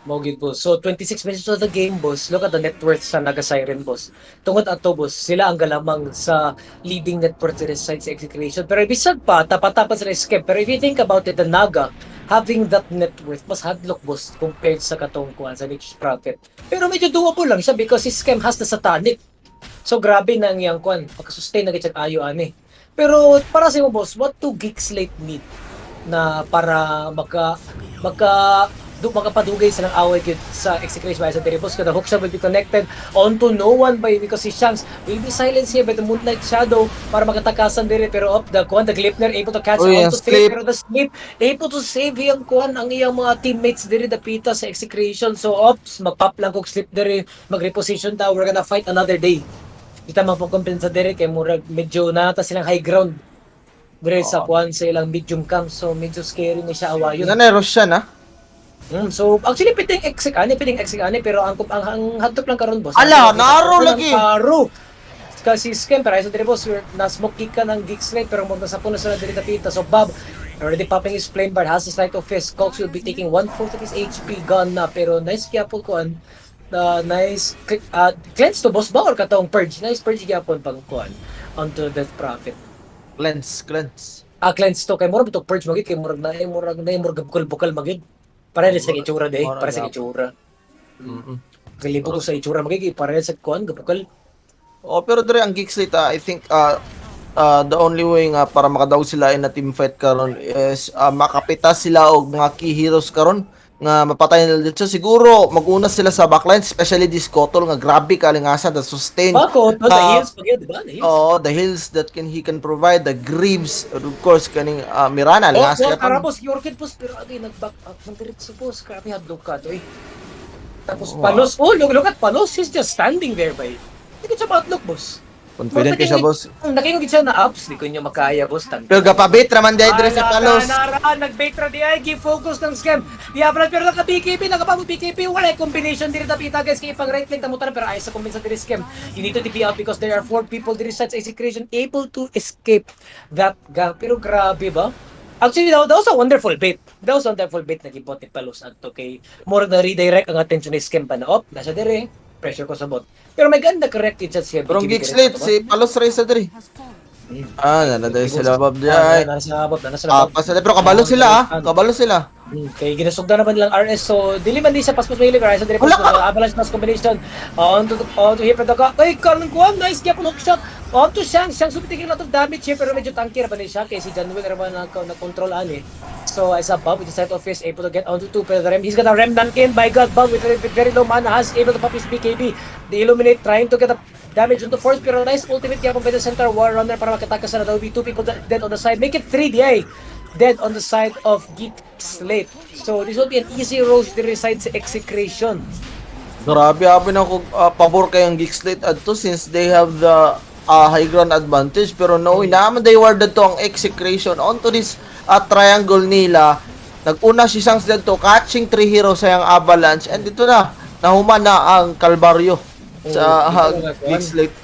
Mogid boss. So 26 minutes of the game boss. Look at the net worth sa Naga Siren boss. Tungod ato boss, sila ang galamang sa leading net worth sa side sa execution. Pero bisag pa tapat-tapat sa scam. Pero if you think about it, the Naga having that net worth mas hadlock boss compared sa katong kuan sa Niche Profit. Pero medyo doable lang siya because si scam has the satanic. So grabe na ang iyang kuan. Pagka-sustain na gitsa ayo ani. Pero para sa mo boss, what do Geek Slate need na para makapadugay silang away kit sa execution by sa Teribos kada Hookshot will be connected onto no one by because si Shanks will be silenced here by the Moonlight Shadow para makatakasan dire pero up the Kuan the Glipner able to catch Uy, ang onto Sleep. Sleep pero the Sleep able to save yung Kuan ang iyang mga teammates dire dapita sa execution so ops magpop lang kog Sleep dire magreposition ta we're gonna fight another day kita magpukompensa dire kay murag medyo nata silang high ground dire sa Kuan sa ilang medium camp so medyo scary na siya awayon. Nanay Roshan ha. So actually pwedeng exec ani pero ang hagtop lang karon boss. Ala, Ang naro hagtop lagi. ng Paro. Kasi scam pero sa dire boss na smoke kick ka ng Geek Slate pero mo sa puno sa dire tapita. So Bob already popping his flame bar has his light of fist. Cox will be taking 1/4 of his HP gone na pero nice gyapon kuan. Nice cleanse to boss ba or katong purge. Nice purge gyapon pang kuan onto Death Prophet. Cleanse. Cleanse to kay murag to purge magid kay murag bukal magid. Para sa itsura day, Murag para sa gap. itsura. Mm-mm. Kalibo ko sa itsura magiging para sa kuan gabukal. Oh, pero dire ang Geek Slate, I think the only way nga para makadaog sila in a team fight karon is makapitas sila og mga key heroes karon nga mapatay nila dito. Siguro maguna sila sa backline, especially this Kotol nga grabe kalingasan the sustain. Bako, no, the heels pag yun, di ba? The heels. Oh, the hills that he can provide, the Greaves, and of course kaning Mirana Oh, lingas oh, kaya tara boss, Yorkin boss, pero adi nag-back up ng diretso boss, grabe hadlok ka to eh. Tapos Oo, Panos, look at Panos, he's just standing there by. Hindi ko siya ma-outlook boss. confident kay siya boss. Nakingog siya na ups, di ko niya makaya boss. Pero gapabit raman dai dire sa Palos. Nag-bait ra di ay, give focus ng scam. Di abral pero naka-PKP, nakapag PKP, wala yung combination diri tapita guys, kaya pang right lane tamutan pero ay sa combination diri scam. You need to TP out because there are 4 people diri sa execution able to escape that gang. Pero grabe ba? Actually, that was a wonderful bait. That was a wonderful bait na gibot ni Palos adto kay more na redirect ang attention ni scam pa na op, nasa dire, pressure ko sa bot. Pero may ganda correct it siya. Pero ang Geek Slate si Palos Reyes diri. Nanaday sila Bob Jai. Nasa bot, nasa bot. Pero kabalo sila kabalo sila. Kay ginasugda naman lang RS so dili man di sa paspas may liver sa dire Wala ka! avalanche mass combination on to hit the ka ay karon ko nice gap lock shot on to Shang subitiking lot of damage here pero medyo tanky ra ba ni siya kay si John Will ra ba na control ani so as a Bob with the side of fist able to get onto 2 pero the rem he's got a remnant in by God Bob with very low mana has able to pop his BKB the illuminate trying to get a damage onto force pero nice ultimate gap by the center war runner para makatakas na daw 2 people dead on the side make it 3 DA dead on the side of Geek Slate. So this will be an easy roast to reside sa execration. Grabe abi na ko pabor kay ang Geek Slate adto since they have the high ground advantage pero no inaman they warded to ang execution onto this triangle nila. Nag-una si Shanks dito catching 3 heroes sa yung avalanche and dito na nahuman na ang Kalbaryo sa Geek Slate.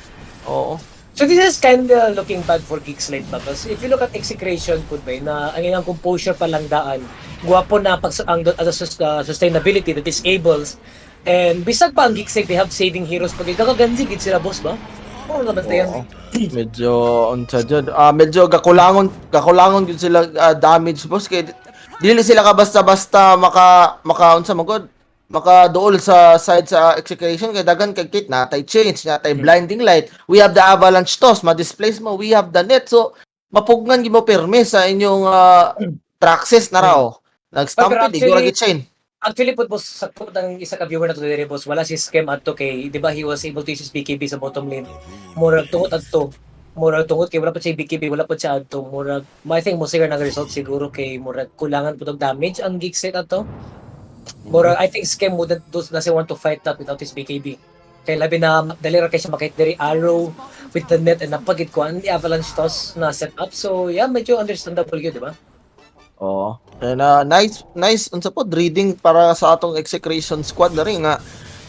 Oo. So this is kind of looking bad for Geek Slate because if you look at execution po ba na ang ilang composure pa lang daan guwapo na pag ang sustainability that disables and bisag pa ang Geek Slate they have saving heroes pag gagaganzi gid sila boss ba? Oo naman tayo. Medyo unsa jud. Medyo gakulangon gud sila damage boss kay dili sila ka basta-basta maka unsa magod makaduol sa side sa execution kay dagan kay kit na tay change na tay blinding light we have the avalanche toss ma-displace mo we have the net so mapugnan gid mo perme sa inyong traxes na raw nag-stampede igura gid chain. Actually po boss sa ang isa ka viewer na to dire boss wala si scam adto kay di ba he was able to use his BKB sa bottom lane murag tungod adto murag tungod kay wala pa siya BKB wala pa siya adto murag I think mo siguro nag result siguro kay murag kulangan pud og damage ang Geek Slate adto murag I think scam doesn't want to fight that without his BKB kay labi na dali ra kay siya makit diri arrow with the net and napagit ko ang avalanche toss na set up so yeah medyo understandable yun di ba. Oo. And nice unsa pod reading para sa atong execution squad na rin nga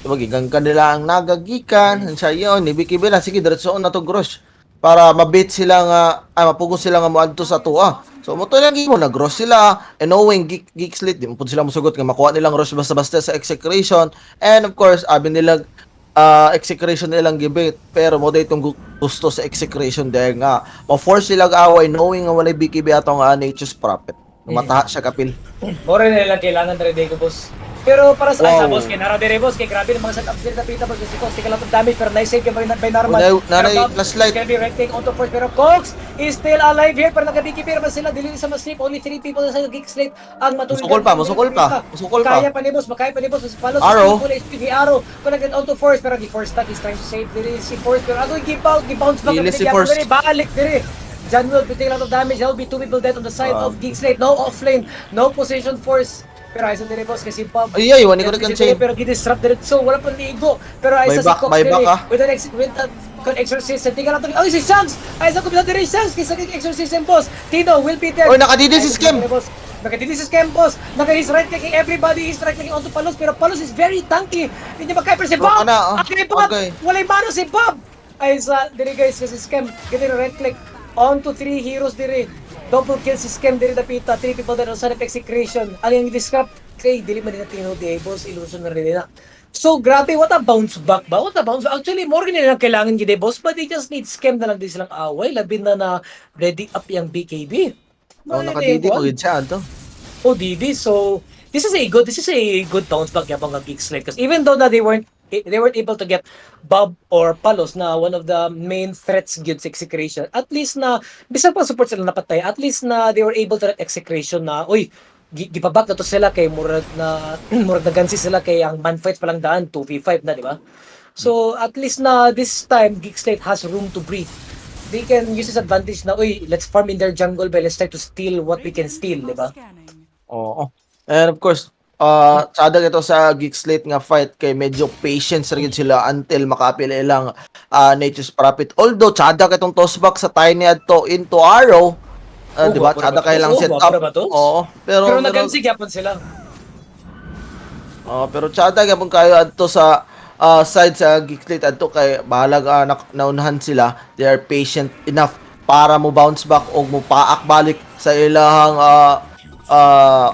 magigang kanila ang nagagikan sa yon ni Bikibila sige diretso na to Grosh para mabit sila nga mapugos sila nga moadto sa tuwa. So mo to lang mo nag-rush sila and knowing Geek Slate di mo pud sila mosugot nga makuha nilang rush basta-basta sa execration and of course abi nila execration nilang gibit pero mo day itong gusto sa execration dahil nga ma-force sila away knowing nga walay BKB atong Nature's Prophet. Mataha siya kapil. More na lang kailangan na rin boss. Pero para sa Wow. boss, kay Nara dire boss, kay grabe ng mga setups din na pita boss kasi Cox, tika lang ng damage pero nice save by Narman. Nanay flashlight. It's gonna be renting onto first pero Cox is still alive here pero nagabiki pa sila dili sa ma-sleep, only 3 people sa Geek Slate ang matulog. Musukol pa. Kaya pa ni boss, makaya pa ni boss sa Palos. Arrow. Full HP Arrow. Kung nag onto force pero the force stack is trying to save dili si force pero ako gi-bounce back Dili ang si Force. balik diri. John will be taking a lot of damage. There will be 2 people dead on the side of Geek Slate. No offlane, no position force. Pero ayos na boss kasi Bob. Ay, wani ko na kan-chain. Pero gidisrupt din so wala pa ligo. Pero ayos May sa si Cox back, diri. ah. With an exorcism. Tingnan natin. Oh, si Shanks! Ayos ako bila diri Shanks kaysa kay exorcism boss. Tino will be dead. Oy, nakadidi si Scam. Nakadidi si Scam boss. Naka-his right clicking everybody is right clicking onto Palos pero Palos is very tanky. Hindi niya makaya pero si Bob. Okay, okay. Walay mano si Bob. Ayos sa diri guys kasi Scam. Kaya right click onto 3 heroes diri. Double kill si Scam diri dapita. 3 people there on side of execution. Ang yung disrupt kay dili man din Tino di boss illusion na rin na. So grabe, what a bounce back ba? What a bounce back. Actually, more ganyan lang kailangan gid boss, but they just need Scam na lang din silang away. Labi na ready up yung BKB. Oh, nakadidi ko gid siya to. Oh, Didi. So this is a good bounce back yapang Geek Slate because even though na they weren't able to get Bob or Palos na one of the main threats gyud sa execution. At least na bisag pa support sila napatay. At least na they were able to execution na uy gipabak na to sila kay murag na gansi sila kay ang man fights pa lang daan 2v5 na, di ba? So at least na this time Geek Slate has room to breathe. They can use this advantage na uy, let's farm in their jungle but let's try to steal what we can steal, di ba? Oo. And of course, sada ito sa Geek Slate nga fight kay medyo patience rin sila until makapila ilang Nature's Prophet. Although sada kitong tossback sa Tiny adto into Arrow, di ba? Sada kay lang set up. Oo. Pero nagansi gyapon sila. Pero tsada gyapon kayo adto sa side sa Geek Slate adto kay bahalag naunahan sila. They are patient enough para mo bounce back o mo paak balik sa ilang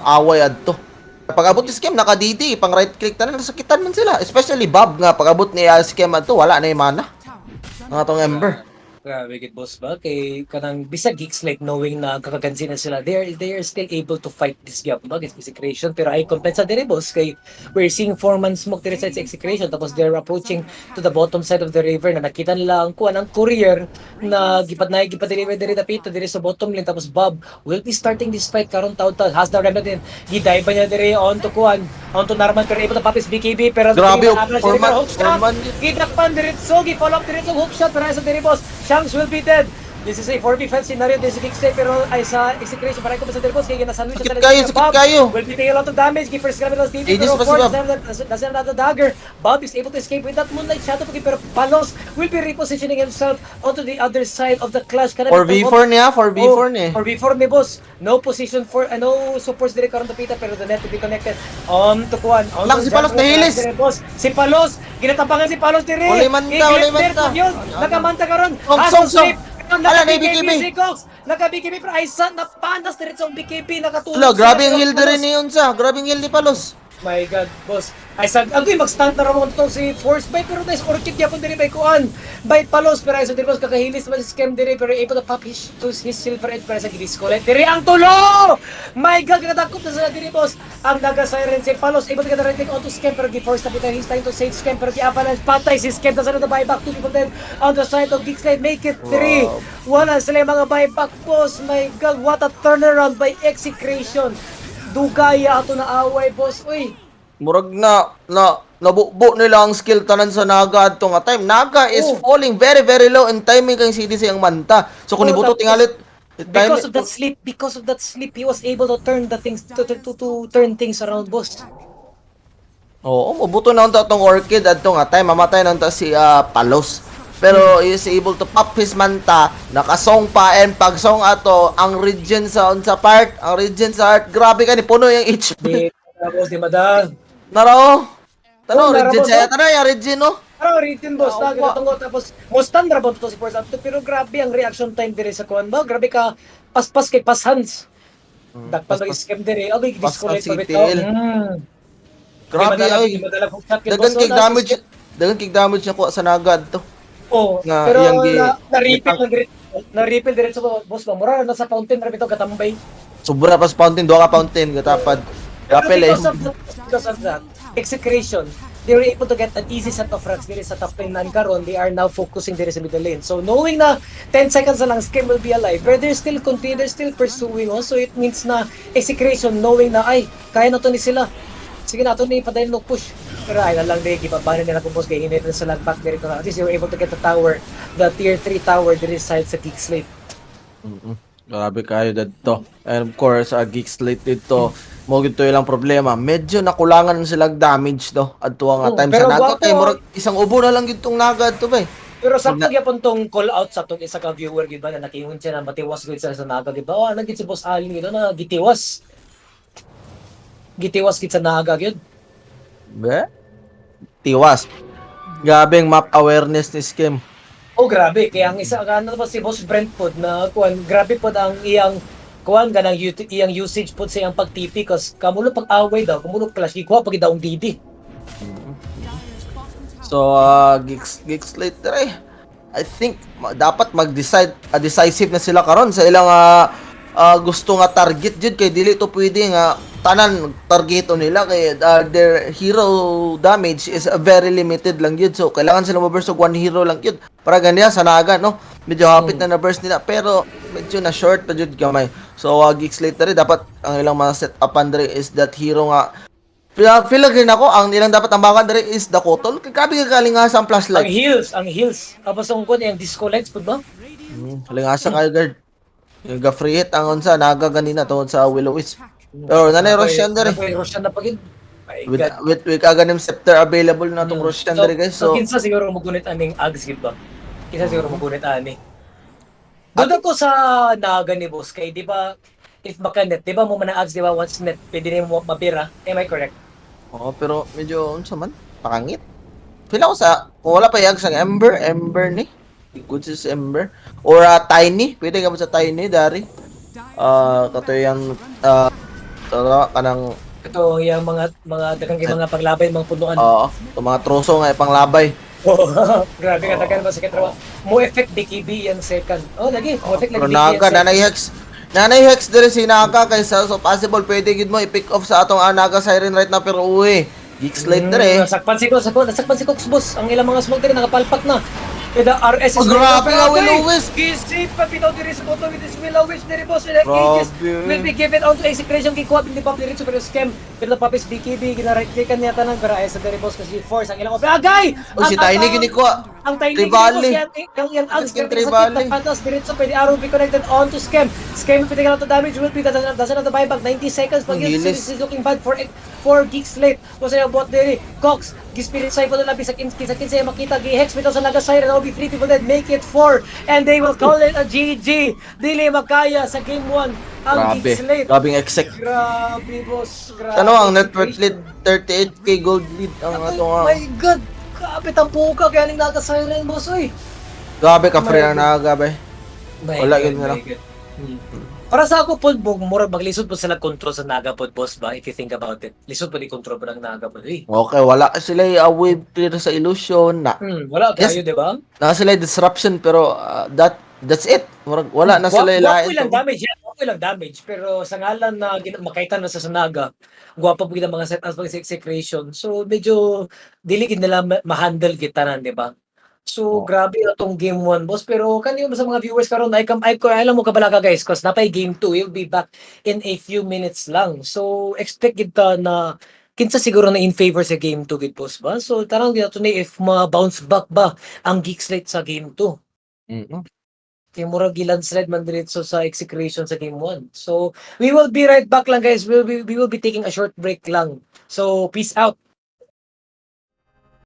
away adto. Pag-abot ni Scam naka-DD, pang right click tanan nasakitan man sila. Especially Bob nga pag-abot ni Scam adto wala na yung mana. Nga tong Ember. Grabe gid boss ba kay kanang bisag Geek Slate knowing na kakagansi na sila they are still able to fight this gap ba against execution pero ay kompensa dire boss kay we're seeing 4-man smoke dire sa execution tapos they're approaching to the bottom side of the river na nakita nila ang kuan ang courier na gipa-deliver dire dapito dire sa bottom lane tapos Bob will be starting this fight karon taud-taud has the remnant din giday ba niya dire on to kuan on to Narman pero able to pop his BKB pero grabe Forman gidakpan diretso gi-follow up diretso hook shot para sa dire boss Shanks will be dead. This is a 4v5 scenario. This is Geek Slate pero ay sa execution para ko sa Derpos kaya nasa sandwich sakit kayo. Will be taking a lot of damage. Give first grab ng TV pero of course doesn't have the dagger. Bob is able to escape with that moonlight shadow pero Palos will be repositioning himself onto the other side of the clash. 4v4 niya, 4v4 niya. 4v4 ni boss. No position for no supports dire karon dapita pero the net to be connected. To kuan. Lang si Palos nahilis. Si Palos ginatabangan si Palos dire. Ulay manta. Nakamanta karon. Song. Ala na BKB. Naka-BKB pero ay sa napanas diretso ang BKB nakatulog. Ala, grabe ang heal dire niyon sa. Grabe ang heal ni Palos. My God, boss. Ay sag agoy mag-stand na ramon to si Force Bite pero nice orchid yapon diri by kuan. Bite Palos pero ay sa boss kakahilis man si Scam diri pero able to pop his silver edge para sa disconnect. Diri ang tulo. My God, kinatakot na sila diri boss. Ang naga siren si Palos able to get the right onto Scam pero gi-force na puta he's trying to save Scam pero gi-avalanche patay si Scam na sa the buyback to people then on the side of Geek Slate make it 3. Wala sila mga buyback boss. My God, what a turnaround by execution. Dugaya ato na away boss. Uy. Murag nabubo nila ang skill tanan sa Naga adto nga time. Naga is falling very very low and timing kang CDC ang manta. So kung nibuto tingalit because of that sleep he was able to turn the things to turn things around boss. Oo, mabuto na unta tong Orchid adto nga time mamatay na unta si Palos. Pero he is able to pop his manta, nakasong pa and pag song ato ang region sa unsa part, ang region sa heart, grabe ka ni puno yung HP. Tapos di madang. Naro. Tano Oh, region narabos, saya tanay ang region no. Parang written boss na Awa. ginatungo tapos mustang ra ba to si Force Up pero grabe ang reaction time dire sa kuan ba grabe ka paspas kay pass hands dakpan Pas mag pas scam dire abay pas ang disconnect pa bitaw CTL. Di Grabe madalag ay. di madalag kung shot kid Dagan boss kay na si damage, scam dagan kay damage na kuha sa nagad to. oh Nga pero iyang gi na-refill gitang na dire na-refill dire sa boss ba mura na sa fountain ra bitaw katambay sobra pas fountain, duha ka fountain gatapad. pero Gapel eh. because of that execution they were able to get an easy set of runs dire sa top lane nan karon they are now focusing dire sa middle lane so knowing na 10 seconds na lang scam will be alive but they're still pursuing also it means na execution knowing na ay kaya na to ni sila sige na to ni padayon no push pero ay na lang di gibabanan nila kung boss kay hinay sa lag back dire at least they were able to get the tower the tier 3 tower dire side sa Geek Slate. Grabe kayo dito. And of course, Geek Slate dito, mo gito ilang problema. Medyo nakulangan sila damage do. Adto nga time Pero sa naga gwapo, kay murag isang ubo na lang gitong naga to ba. pero sakto Magna- gyapon tong call out sa tong isa ka viewer gid ba na nakingon siya na matiwas gid sa naga gid ba oh nagit si boss Ali gid na gitiwas gid sa naga gid. Be? Tiwas. Gabing map awareness ni Skim. Oh grabe kaya ang isa ka ano ba si boss Brentford na kuan grabe pod ang iyang kuan ganang iyang usage pod sa iyang pag-TP kas kamulo pag-away daw kamulo clash gikuha pag daong DD. So, Geek Slate dere. I think dapat mag-decide decisive na sila karon sa ilang gusto nga target jud kay dili to pwede nga tanan targeto nila kay their hero damage is very limited lang yun. So kailangan sila ma-burst og one hero lang yun. Para ganyan sa naga no. Medyo hapit na na-burst nila pero medyo na short pa jud gamay. So Geek Slate dere dapat ang ilang mga set upan dere is that hero nga feel rin ako ang ilang dapat tambakan dere is the Kotol. Grabe ka kalingasa ang flashlight. Ang heals tapos ang kuan yung disco lights pod ba? Kalingasa kayo guard. Yung ga-free hit ang unsa naga ganina tungod sa Will-O-Wisp. Pero nanay Roshan dere. Roshan na pagid. My With God. with aganim scepter available na tong Roshan dere guys. So So kinsa siguro magunit aning Ags gid ba? Kinsa siguro magunit ani. Doon ko sa naga ni boss kay di ba if makanet, di ba mo man ang Ags di ba once net pwede na mo mabira. Am I correct? pero medyo unsa man pakangit. Feel ako sa kung wala pa yung sang Ember ni. Good is Ember or Tiny, pwede ka ba sa Tiny dari? Kato yung kanang Ito yung mga daghang kay mga paglabay mga punuan. itong mga troso nga ipanglabay. Oh, grabe ka tagal ba sa trabaho. Mo effect DKB yung second. Oh, lagi. Mo effect lagi Pero DKB yung Naga, second. nanay Hex dire si Naga kaysa so possible pwede gid mo i-pick off sa atong Naga Siren right na pero uwi. Geek Slate dire. Nasakpan si Cox boss. Ang ilang mga smoke dire nakapalpak na. The RS is Grabe nga Will-O-Wisp. Gisip pa bitaw diri sa bottom with this Will-O-Wisp diri boss. Like ages Grabe. will be given on to execution kay Kuwab hindi pa diri super scam. Pero papis BKB gina-right click niya tanan pero ay sa diri boss kasi force ang ilang off. Agay! Si Tiny gini ko. Ang tiny Tribali. yung Ags Yung kaya Tribali. sa patas diretso pwede arrow be connected on to scam. Scam pwede ka na to damage will be doesn't have the buyback 90 seconds pag Ang yun gilis. is looking bad for Geek Slate. Kung sa'yo bot diri Cox Gispirit Cycle na labi sa kinsa makita gi-hex bitaw sa Naga Siren will be 3 people dead make it 4 and they will call it a GG. Dili makaya sa game 1 ang Grabe. Geek Slate. Grabing exec. Grabe boss. Grabe. Ano ang net worth lead 38k gold lead ang ato nga. My God. Grabe tampuka kaya ning Naga Siren boss oy. Grabe ka free ang Naga ba. Wala God, yun na lang. my God. Para sa ako po, mura maglisod po sila control sa Naga pod boss ba if you think about it. Lisod po di control po ng Naga pod. Okay, wala sila wave clear sa illusion na. Wala Yes. kayo, di ba? Na sila disruption pero that's it. Wala na sila Guwapo ilain. lang damage, yan. Guwapo lang damage. Pero sa ngalan na makaitan na sa Naga, guwapo po kita mga setups pag execution. So medyo diligid nila ma-handle kita na, di ba? So, grabe na tong game 1, boss. Pero kanino ba sa mga viewers karon ay alam mo kabala ka guys, cause napay game 2, we'll be back in a few minutes lang. So, expect kita na kinsa siguro na in favor sa game 2 gid boss ba? So, tarang dito ni if ma-bounce back ba ang Geek Slate sa game 2. Kaya mura gilandslide man diretso sa execution sa game 1. So, we will be right back lang guys. We will be taking a short break lang. So, peace out.